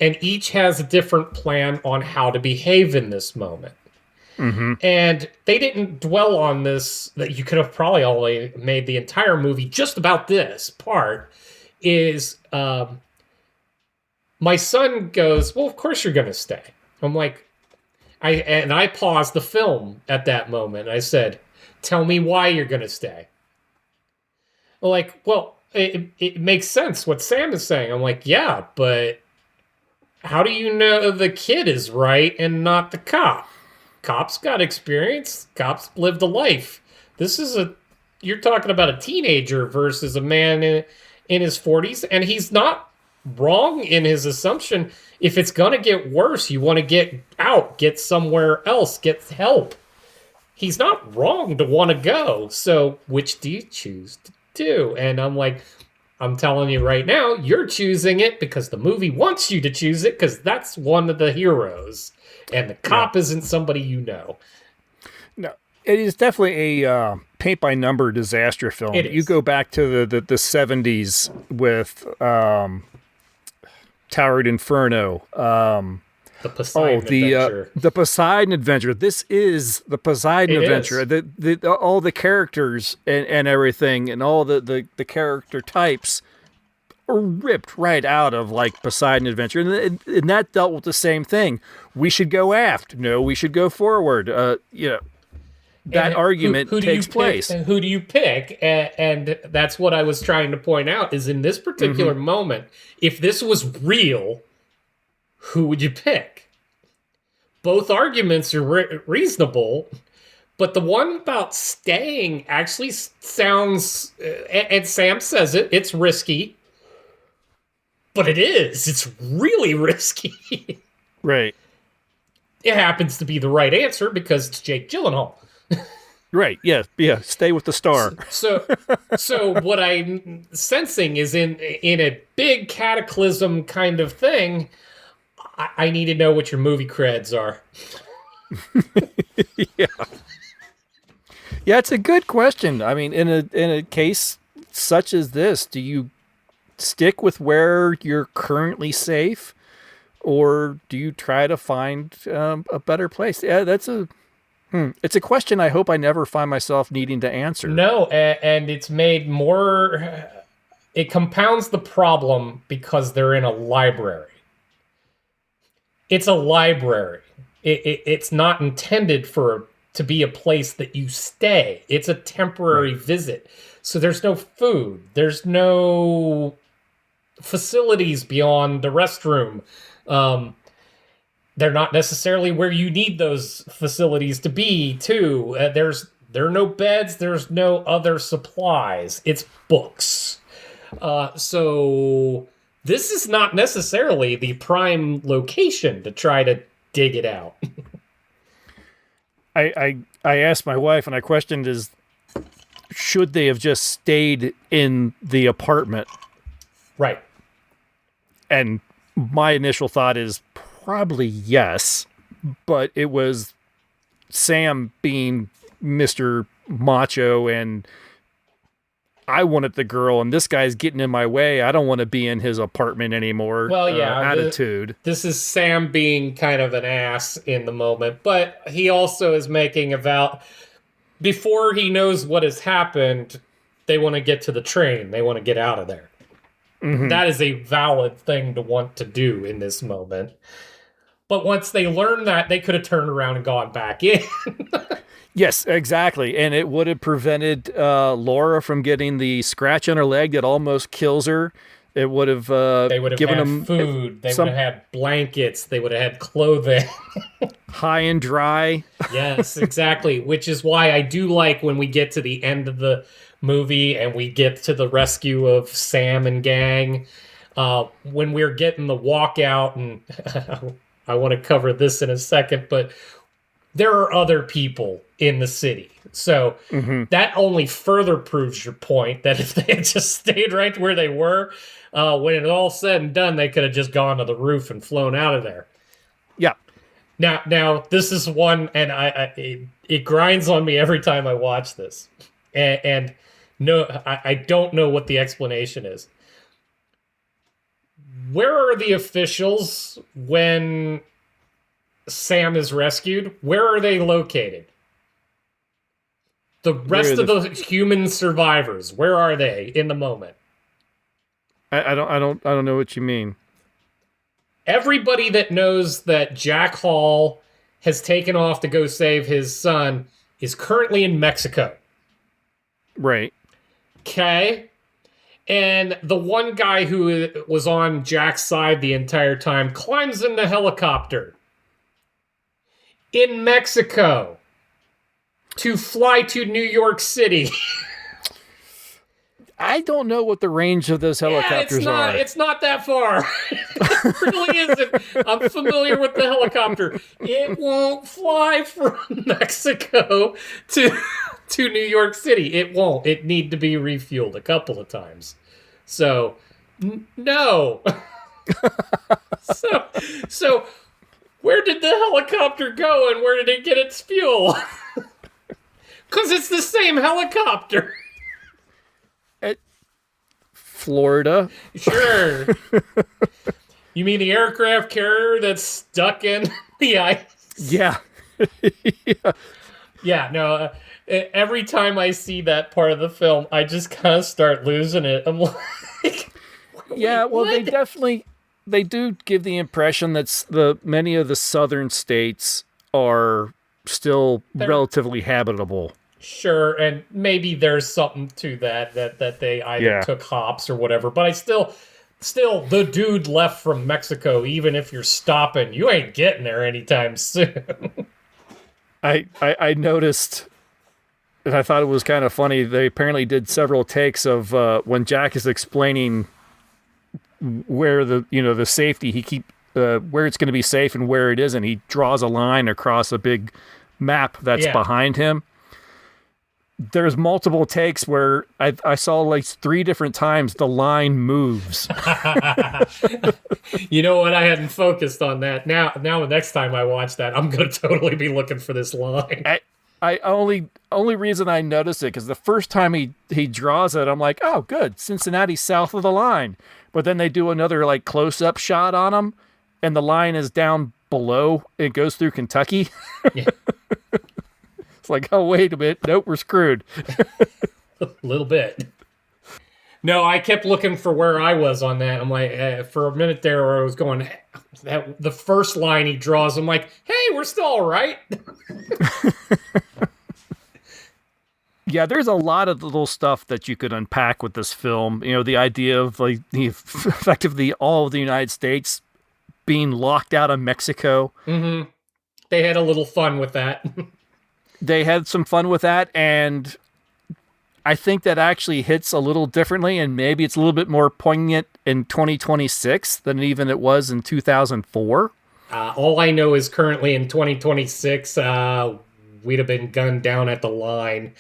And each has a different plan on how to behave in this moment. Mm-hmm. And they didn't dwell on this, that you could have probably only made the entire movie just about this part, is my son goes, well, of course you're going to stay. I'm like, I paused the film at that moment. I said, tell me why you're going to stay. Like, well, it makes sense what Sam is saying. I'm like, yeah, but how do you know the kid is right and not the cop? Cop's got experience. Cop's lived a life. You're talking about a teenager versus a man in his 40s, and he's not wrong in his assumption. If it's going to get worse, you want to get out, get somewhere else, get help. He's not wrong to want to go. So which do you choose to do? And I'm like, I'm telling you right now, you're choosing it because the movie wants you to choose it because that's one of the heroes. And the cop isn't somebody you know. No, it is definitely a paint-by-number disaster film. It is. You go back to the 70s with Towered Inferno. The Poseidon Adventure. The Poseidon Adventure. This is the Poseidon It Adventure. is. All the characters and everything and all the character types are ripped right out of like Poseidon Adventure. And that dealt with the same thing. We should go aft. No, we should go forward. That argument who do takes you place. Pick, who do you pick? And that's what I was trying to point out is in this particular moment, if this was real, who would you pick? Both arguments are reasonable, but the one about staying actually sounds, and Sam says it's risky, but it is. It's really risky. Right. It happens to be the right answer because it's Jake Gyllenhaal. Right. Yeah. Stay with the star. So what I'm sensing is in a big cataclysm kind of thing, I need to know what your movie creds are. Yeah, it's a good question. I mean, in a case such as this, do you stick with where you're currently safe, or do you try to find a better place? Yeah, it's a question I hope I never find myself needing to answer. No, and it's made more. It compounds the problem because they're in a library. It's a library. It's not intended to be a place that you stay. It's a temporary visit. So there's no food. There's no facilities beyond the restroom. They're not necessarily where you need those facilities to be, too. There are no beds. There's no other supplies. It's books. So this is not necessarily the prime location to try to dig it out. I asked my wife, and I questioned should they have just stayed in the apartment? Right. And my initial thought is probably yes, but it was Sam being Mr. Macho, and I wanted the girl, and this guy's getting in my way. I don't want to be in his apartment anymore. Well, yeah, attitude. This is Sam being kind of an ass in the moment, but he also is making a vow. Before he knows what has happened, they want to get to the train. They want to get out of there. Mm-hmm. That is a valid thing to want to do in this moment. But once they learn that, they could have turned around and gone back in. Yes, exactly. And it would have prevented Laura from getting the scratch on her leg that almost kills her. It would have they would have given had them food. They would have had blankets. They would have had clothing. High and dry. Yes, exactly. Which is why I do like when we get to the end of the movie and we get to the rescue of Sam and gang. When we're getting the walkout, and I want to cover this in a second, but there are other people in the city. So that only further proves your point that if they had just stayed right where they were, when it all said and done, they could have just gone to the roof and flown out of there. Yeah. Now this is one, and it grinds on me every time I watch this. And no, I don't know what the explanation is. Where are the officials when Sam is rescued? Where are they located? The rest of the human survivors, where are they in the moment? I don't know what you mean. Everybody that knows that Jack Hall has taken off to go save his son is currently in Mexico. Right. Okay. And the one guy who was on Jack's side the entire time climbs in the helicopter in Mexico to fly to New York City. I don't know what the range of those helicopters are. It's not that far. It really isn't. I'm familiar with the helicopter. It won't fly from Mexico to New York City. It won't. It need to be refueled a couple of times. So, no. So where did the helicopter go and where did it get its fuel? Because it's the same helicopter. Florida. Sure. You mean the aircraft carrier that's stuck in the ice? Yeah. Yeah. Yeah, no. Every time I see that part of the film, I just kind of start losing it. I'm like, yeah, well, what? they do give the impression that many of the southern states are still relatively habitable. Sure, and maybe there's something to that they either took hops or whatever, but I still, the dude left from Mexico, even if you're stopping, you ain't getting there anytime soon. I noticed, and I thought it was kind of funny, they apparently did several takes of when Jack is explaining where the safety, where it's going to be safe and where it isn't. He draws a line across a big map that's behind him. There's multiple takes where I saw like 3 different times the line moves. You know what? I hadn't focused on that. Now the next time I watch that, I'm going to totally be looking for this line. I only reason I noticed it because the first time he draws it, I'm like, oh, good, Cincinnati's south of the line. But then they do another like close up shot on him, and the line is down below. It goes through Kentucky. Yeah. It's like, oh, wait a minute, nope, we're screwed. A little bit. No, I kept looking for where I was on that. I'm like, for a minute there, where I was going, the first line he draws, I'm like, hey, we're still all right. Yeah, there's a lot of little stuff that you could unpack with this film. You know, the idea of like effectively all of the United States being locked out of Mexico. Mm-hmm. They had a little fun with that. They had some fun with that, and I think that actually hits a little differently, and maybe it's a little bit more poignant in 2026 than even it was in 2004. All I know is currently in 2026, we'd have been gunned down at the line.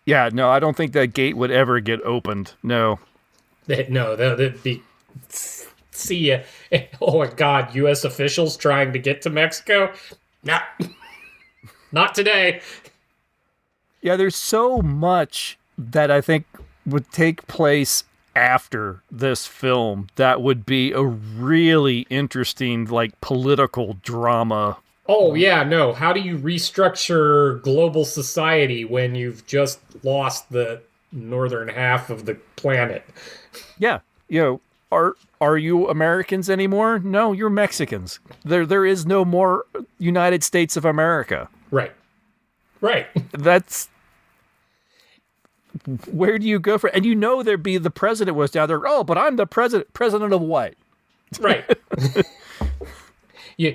Yeah, no, I don't think that gate would ever get opened. No. No, that'd be... See ya. Oh my God, U.S. officials trying to get to Mexico? Nah. Not today. Yeah, there's so much that I think would take place after this film that would be a really interesting, like, political drama. Oh, yeah, no. How do you restructure global society when you've just lost the northern half of the planet? Yeah, you know, are you Americans anymore? No, you're Mexicans. There is no more United States of America. Right. Right. That's... Where do you go for... And you know there'd be the president was down there. Oh, but I'm the president. President of what? Right. Yeah.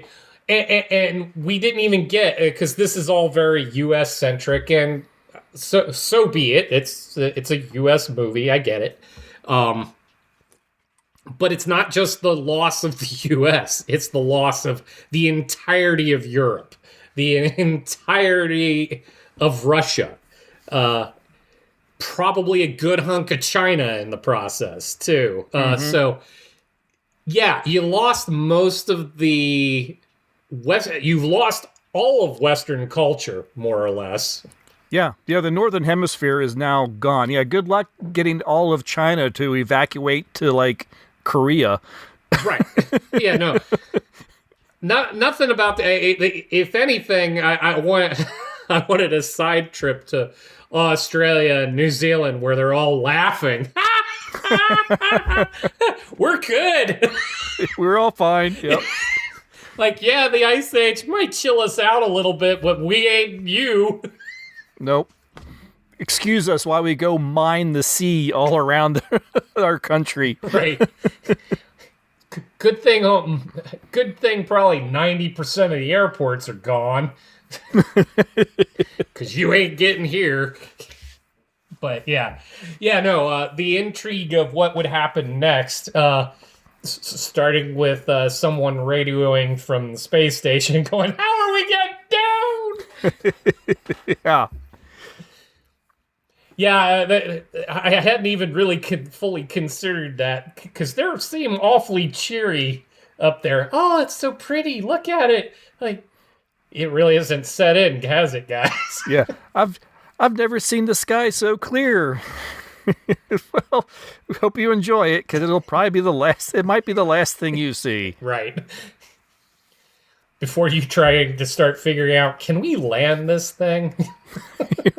And we didn't even get... Because this is all very U.S.-centric, and so be it. It's a U.S. movie. I get it. But it's not just the loss of the U.S. It's the loss of the entirety of Europe. The entirety of Russia. Probably a good hunk of China in the process, too. So, yeah, you lost most of the... You've lost all of Western culture, more or less. Yeah, the Northern Hemisphere is now gone. Yeah, good luck getting all of China to evacuate to, like, Korea. Right. Yeah, no. Nothing about if anything, I wanted a side trip to Australia and New Zealand where they're all laughing. We're good. We're all fine. Yep. Like, yeah, the Ice Age might chill us out a little bit, but we ain't you. Nope. Excuse us while we go mine the sea all around our country. Right. Good thing probably 90% of the airports are gone. Because you ain't getting here. But yeah. Yeah, no, the intrigue of what would happen next, starting with someone radioing from the space station going, how are we getting down? Yeah. Yeah, I hadn't even really fully considered that, because they seem awfully cheery up there. Oh, it's so pretty. Look at it. Like, it really isn't set in, has it, guys? Yeah, I've never seen the sky so clear. Well, we hope you enjoy it, because it'll probably be the last. It might be the last thing you see. Right. Before you try to start figuring out, can we land this thing?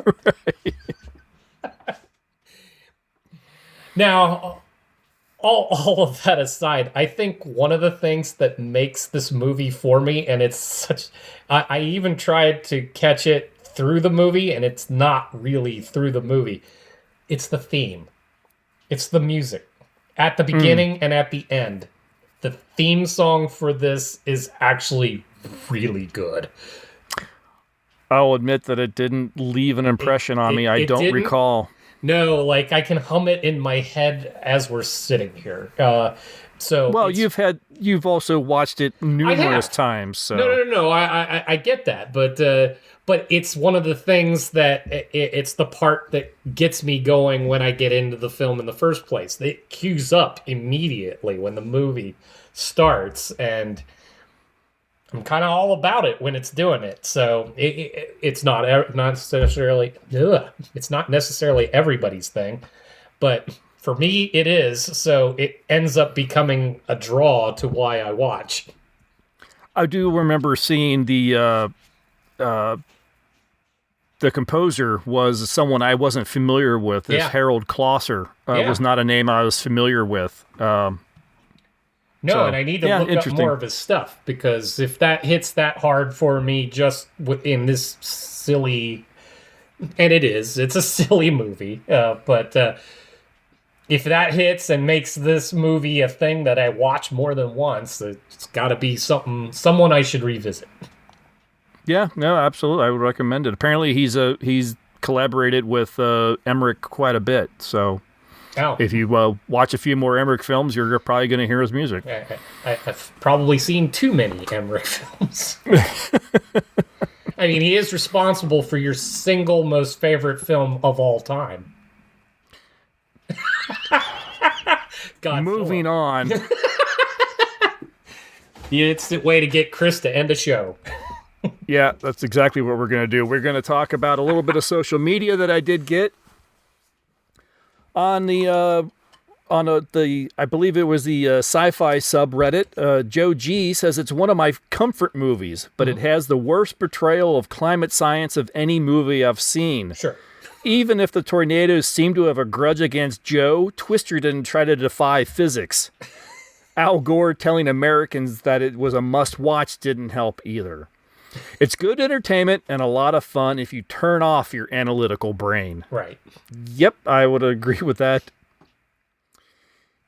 Right. Now, all of that aside, I think one of the things that makes this movie for me, and it's such... I even tried to catch it through the movie, and it's not really through the movie. It's the theme. It's the music. At the beginning and at the end. The theme song for this is actually really good. I'll admit that it didn't leave an impression on me. I don't didn't? recall. No, like I can hum it in my head as we're sitting here. So well, you've also watched it numerous times. So no. I get that, but it's one of the things that it's the part that gets me going when I get into the film in the first place. It cues up immediately when the movie starts, and I'm kind of all about it when it's doing it. So it's not necessarily it's not necessarily everybody's thing, but for me it is. So it ends up becoming a draw to why I watch. I do remember seeing the composer was someone I wasn't familiar with. This Harold Klosser was not a name I was familiar with. And I need to look up more of his stuff, because if that hits that hard for me just within this silly, and it's a silly movie, but if that hits and makes this movie a thing that I watch more than once, it's got to be someone I should revisit. Yeah, no, absolutely. I would recommend it. Apparently, he's collaborated with Emmerich quite a bit. So, if you watch a few more Emmerich films, you're probably going to hear his music. I've probably seen too many Emmerich films. I mean, he is responsible for your single most favorite film of all time. Moving on. The instant way to get Chris to end a show. Yeah, that's exactly what we're going to do. We're going to talk about a little bit of social media that I did get on the I believe it was the sci-fi subreddit. Joe G says it's one of my comfort movies, but it has the worst portrayal of climate science of any movie I've seen. Sure. Even if the tornadoes seem to have a grudge against Joe, Twister didn't try to defy physics. Al Gore telling Americans that it was a must-watch didn't help either. It's good entertainment and a lot of fun if you turn off your analytical brain. Right. Yep, I would agree with that.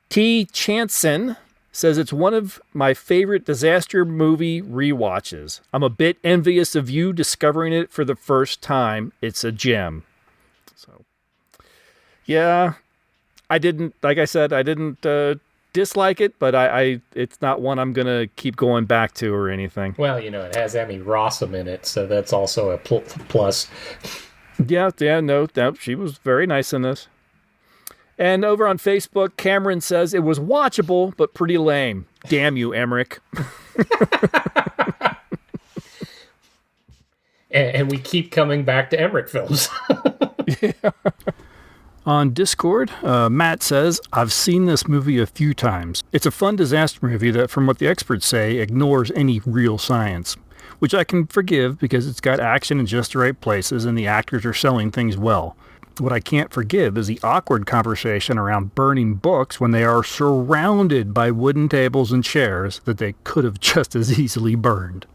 T. Chanson says it's one of my favorite disaster movie rewatches. I'm a bit envious of you discovering it for the first time. It's a gem. So, yeah, I didn't dislike it, but I it's not one I'm gonna keep going back to or anything. Well, it has Emmy Rossum in it, so that's also a plus. Yeah, no, she was very nice in this. And over on Facebook, Cameron says it was watchable, but pretty lame. Damn you, Emmerich. And we keep coming back to Emmerich films. Yeah. On Discord, Matt says, I've seen this movie a few times. It's a fun disaster movie that, from what the experts say, ignores any real science, which I can forgive because it's got action in just the right places and the actors are selling things well. What I can't forgive is the awkward conversation around burning books when they are surrounded by wooden tables and chairs that they could have just as easily burned.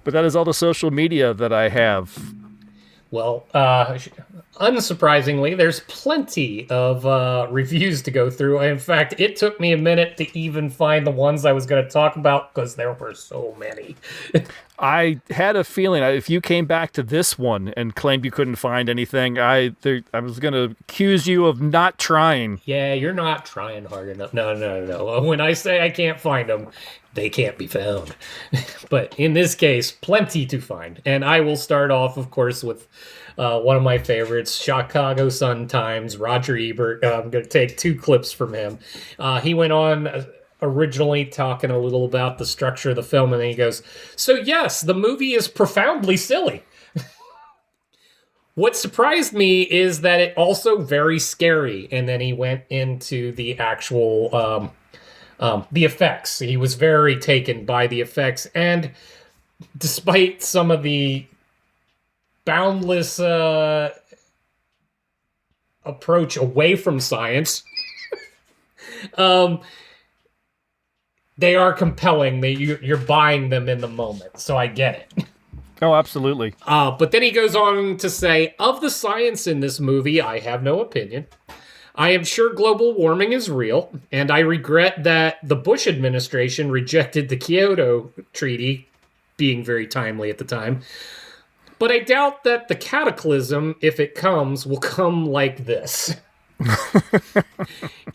But that is all the social media that I have. Well, unsurprisingly, there's plenty of reviews to go through. In fact, it took me a minute to even find the ones I was going to talk about because there were so many. I had a feeling if you came back to this one and claimed you couldn't find anything, I was going to accuse you of not trying. Yeah, you're not trying hard enough. No. When I say I can't find them, they can't be found. But in this case, plenty to find. And I will start off, of course, with one of my favorites, Chicago Sun-Times, Roger Ebert. I'm going to take two clips from him. He went on originally talking a little about the structure of the film, and then he goes, so yes, the movie is profoundly silly. What surprised me is that it also very scary. And then he went into the actual the effects. He was very taken by the effects, and despite some of the boundless approach away from science, they are compelling. You're buying them in the moment, so I get it. Oh, absolutely. But then he goes on to say, of the science in this movie, I have no opinion. I am sure global warming is real, and I regret that the Bush administration rejected the Kyoto Treaty, being very timely at the time. But I doubt that the cataclysm, if it comes, will come like this.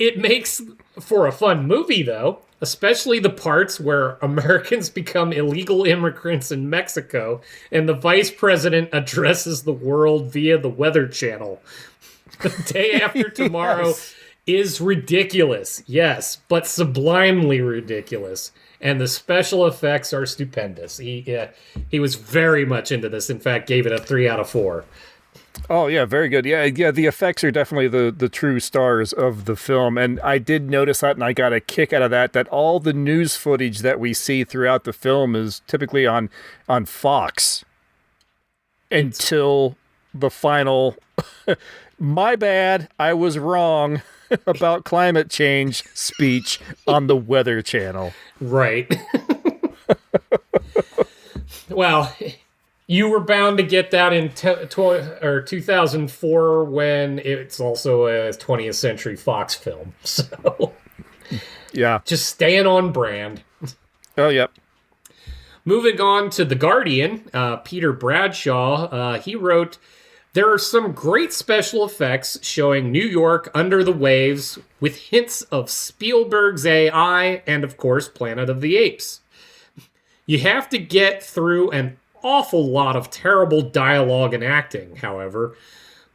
It makes for a fun movie, though, especially the parts where Americans become illegal immigrants in Mexico and the vice president addresses the world via the Weather Channel. The day after tomorrow is ridiculous, yes, but sublimely ridiculous. And the special effects are stupendous. He was very much into this. In fact, gave it a 3 out of 4. Oh yeah, very good. Yeah. The effects are definitely the true stars of the film, and I did notice that, and I got a kick out of that. That all the news footage that we see throughout the film is typically on Fox until the final. My bad, I was wrong about climate change speech on the Weather Channel. Right. Well, you were bound to get that in 2004 when it's also a 20th Century Fox film. So, yeah. Just staying on brand. Oh, yep. Moving on to The Guardian, Peter Bradshaw, he wrote, "There are some great special effects showing New York under the waves with hints of Spielberg's AI and, of course, Planet of the Apes. You have to get through an awful lot of terrible dialogue and acting, however,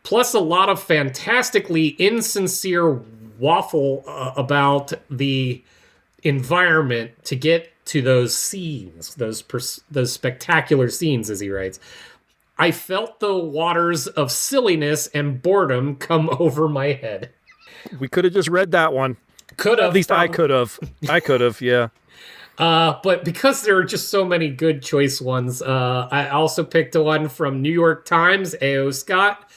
plus a lot of fantastically insincere waffle about the environment to get to those scenes, those spectacular scenes," as he writes. "I felt the waters of silliness and boredom come over my head." We could have just read that one. Could have. At least I could have. Yeah. But because there are just so many good choice ones, I also picked one from New York Times, A.O. Scott.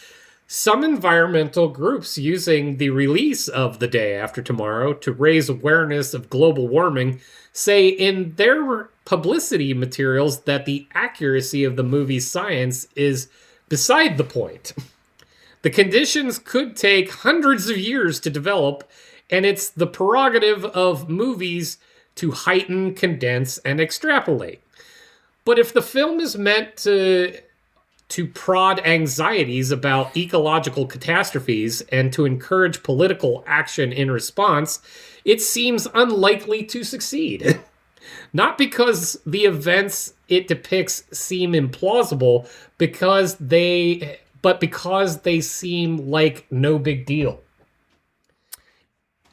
"Some environmental groups using the release of The Day After Tomorrow to raise awareness of global warming say in their publicity materials that the accuracy of the movie's science is beside the point. The conditions could take hundreds of years to develop, and it's the prerogative of movies to heighten, condense, and extrapolate. But if the film is meant to prod anxieties about ecological catastrophes and to encourage political action in response, it seems unlikely to succeed. Not because the events it depicts seem implausible, but because they seem like no big deal."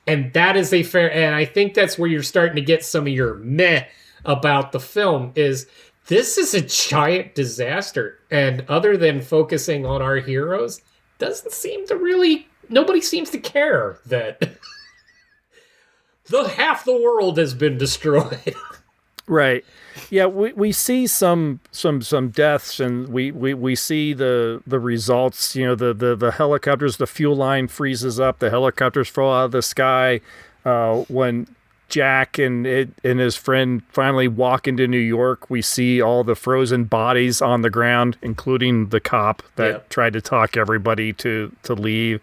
And that is and I think that's where you're starting to get some of your meh about the film is this is a giant disaster. And other than focusing on our heroes, nobody seems to care that half the world has been destroyed. Right. Yeah, we see some deaths, and we see the results. You know, the helicopters, the fuel line freezes up, the helicopters fall out of the sky. When Jack and his friend finally walk into New York, we see all the frozen bodies on the ground, including the cop that tried to talk everybody to leave.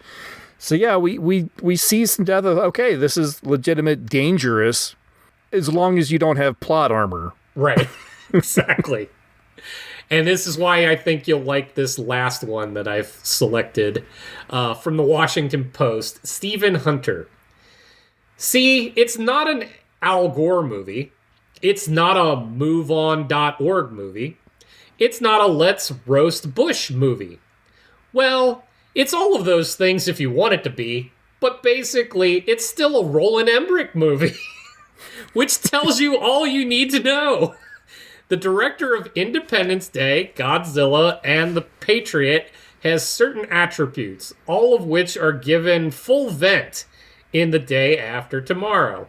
So yeah, we see some death of, okay, this is legitimate dangerous, as long as you don't have plot armor. Right, exactly. And this is why I think you'll like this last one that I've selected from the Washington Post. Stephen Hunter. "See, it's not an Al Gore movie. It's not a MoveOn.org movie. It's not a Let's Roast Bush movie. Well, it's all of those things if you want it to be, but basically, it's still a Roland Emmerich movie." Which tells you all you need to know. The director of Independence Day, Godzilla, and The Patriot has certain attributes, all of which are given full vent in The Day After Tomorrow.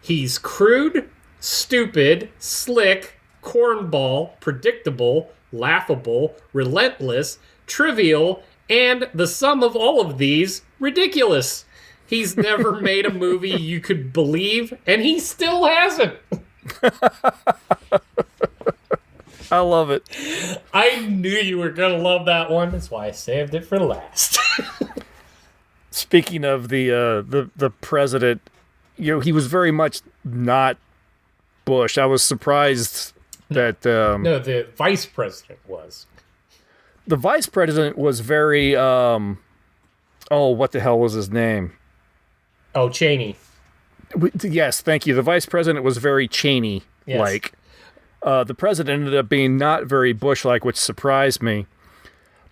He's crude, stupid, slick, cornball, predictable, laughable, relentless, trivial, and the sum of all of these, ridiculous. He's never made a movie you could believe, and he still hasn't. I love it. I knew you were going to love that one. That's why I saved it for last. Speaking of the president, you know, he was very much not Bush. I was surprised that... no, the vice president was. The vice president was very... what the hell was his name? Oh, Cheney. Yes, thank you. The vice president was very Cheney-like. Yes. The president ended up being not very Bush-like, which surprised me.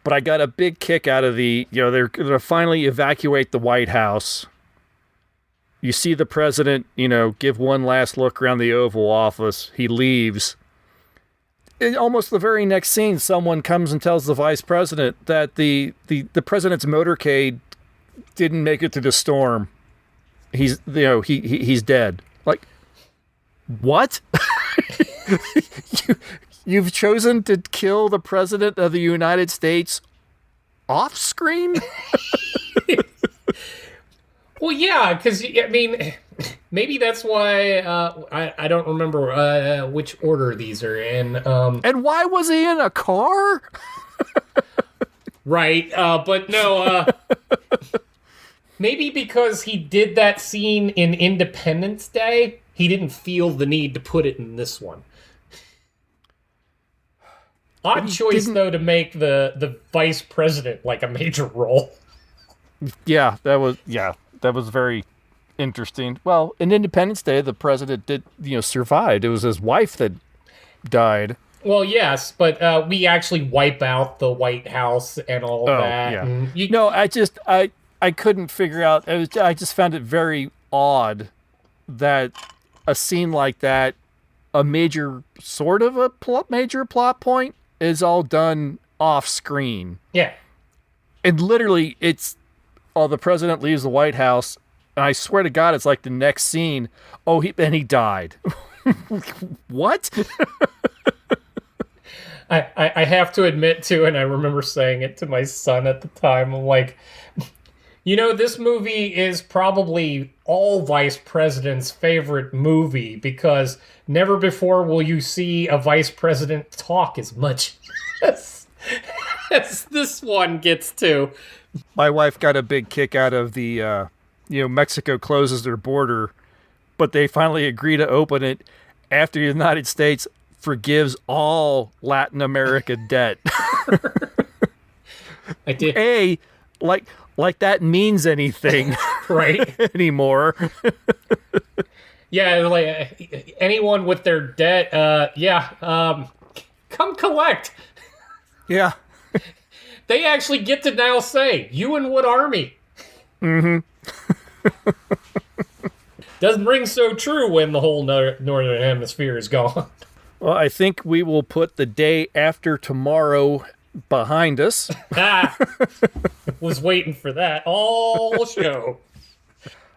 But I got a big kick out of they're going to finally evacuate the White House. You see the president, give one last look around the Oval Office. He leaves. In almost the very next scene, someone comes and tells the vice president that the president's motorcade didn't make it through the storm. He's dead. Like, what? You've chosen to kill the president of the United States off screen? Well, yeah, because, I mean, maybe that's why I don't remember which order these are in. And why was he in a car? Right, but no, maybe because he did that scene in Independence Day, he didn't feel the need to put it in this one. Odd choice, though, to make the vice president like a major role. Yeah, that was very interesting. Well, in Independence Day, the president did, survived. It was his wife that died. Well, yes, but we actually wipe out the White House and all that. Yeah. And No, I couldn't figure out. I just found it very odd that a scene like that, a major plot point, is all done off screen. Yeah. And literally, the president leaves the White House, and I swear to God, it's like the next scene. Oh, he died. What? I have to admit, too, and I remember saying it to my son at the time, I'm like, this movie is probably all vice presidents' favorite movie, because never before will you see a vice president talk as much as this one gets to. My wife got a big kick out of the, Mexico closes their border, but they finally agree to open it after the United States forgives all Latin America debt. I did. Like that means anything Right. anymore. Yeah, like anyone with their debt, come collect. Yeah. They actually get to now say, you in what army? Mm-hmm. Doesn't ring so true when the whole northern hemisphere is gone. Well, I think we will put the day after tomorrow behind us. Was waiting for that all show.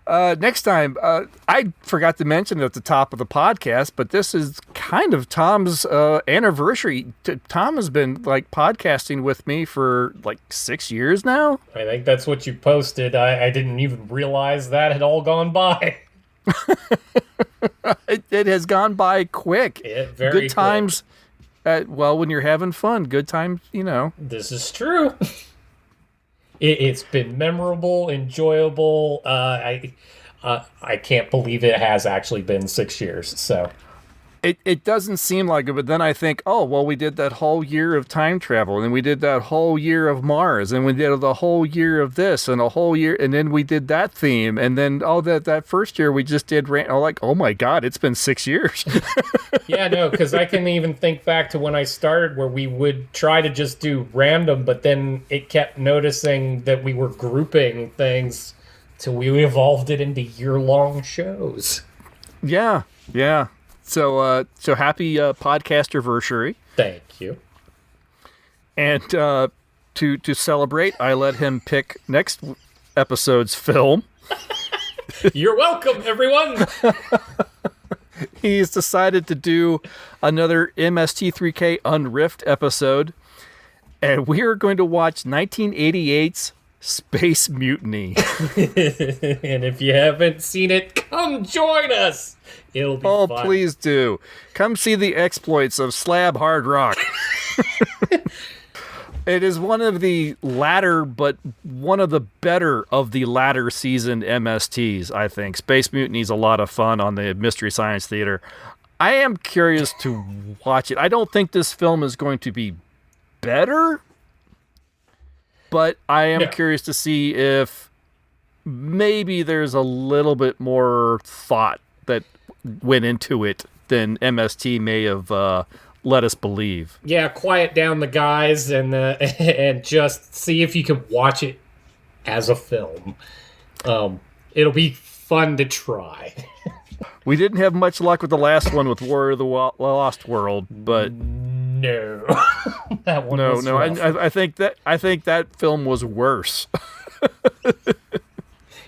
Next time, I forgot to mention it at the top of the podcast, but this is kind of Tom's anniversary. Tom has been podcasting with me for 6 years now. I think that's what you posted. I didn't even realize that had all gone by. It has gone by quick. Very good times. When you're having fun, good times. This is true. It's been memorable, enjoyable. I can't believe it has actually been 6 years. So it doesn't seem like it, but then I think, we did that whole year of time travel, and we did that whole year of Mars, and we did the whole year of this, and a whole year, and then we did that theme, and then that first year we just did. Oh my God, it's been 6 years. Yeah, no, because I can even think back to when I started, where we would try to just do random, but then it kept noticing that we were grouping things till we evolved it into year-long shows. Yeah. So happy podcasterversary. Thank you. And to celebrate, I let him pick next episode's film. You're welcome, everyone. He's decided to do another MST3K Unriffed episode, and we are going to watch 1988's Space Mutiny. And if you haven't seen it, come join us. It'll be fun. Oh, please do. Come see the exploits of Slab Hard Rock. It is one of the latter, but one of the better of the latter season MSTs, I think. Space Mutiny is a lot of fun on the Mystery Science Theater. I am curious to watch it. I don't think this film is going to be better, but I am curious to see if maybe there's a little bit more thought that went into it than MST may have let us believe. Yeah, quiet down the guys and just see if you can watch it as a film. It'll be fun to try. We didn't have much luck with the last one with War of the Lost World, but No. That one no, was no. rough. I think that film was worse.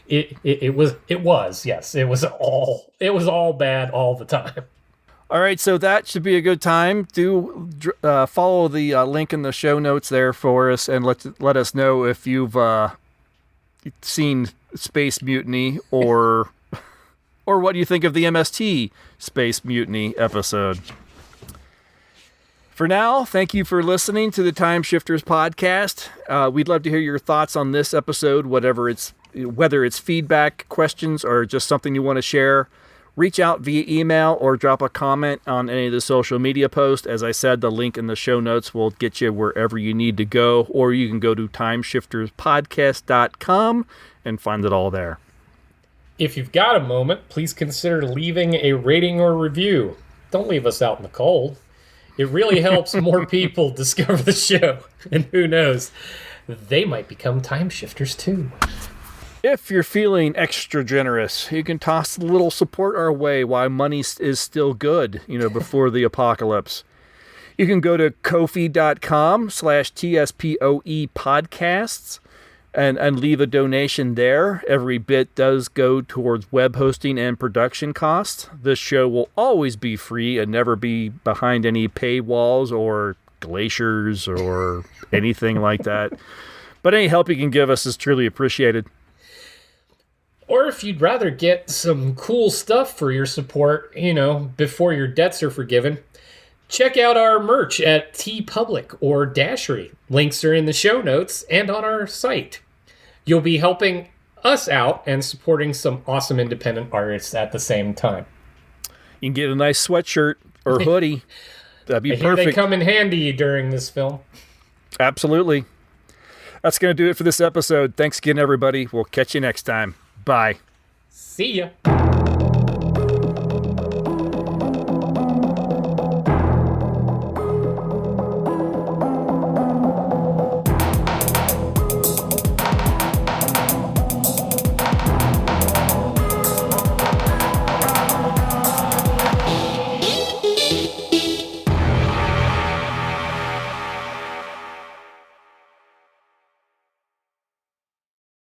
It was, yes. It was all bad all the time. All right, so that should be a good time. Do follow the link in the show notes there for us, and let us know if you've seen Space Mutiny or what you think of the MST Space Mutiny episode. For now, thank you for listening to the Time Shifters podcast. We'd love to hear your thoughts on this episode, whether it's feedback, questions, or just something you want to share. Reach out via email or drop a comment on any of the social media posts. As I said, the link in the show notes will get you wherever you need to go, or you can go to timeshifterspodcast.com and find it all there. If you've got a moment, please consider leaving a rating or review. Don't leave us out in the cold. It really helps more people discover the show. And who knows, they might become time shifters too. If you're feeling extra generous, you can toss a little support our way while money is still good, before the apocalypse. You can go to kofi.com/TSPOE podcasts and leave a donation there. Every bit does go towards web hosting and production costs. This show will always be free and never be behind any paywalls or glaciers or anything like that. But any help you can give us is truly appreciated. Or if you'd rather get some cool stuff for your support, before your debts are forgiven, check out our merch at TeePublic or Dashery. Links are in the show notes and on our site. You'll be helping us out and supporting some awesome independent artists at the same time. You can get a nice sweatshirt or hoodie. That'd be I hear perfect. they come in handy during this film. Absolutely. That's going to do it for this episode. Thanks again, everybody. We'll catch you next time. Bye. See ya.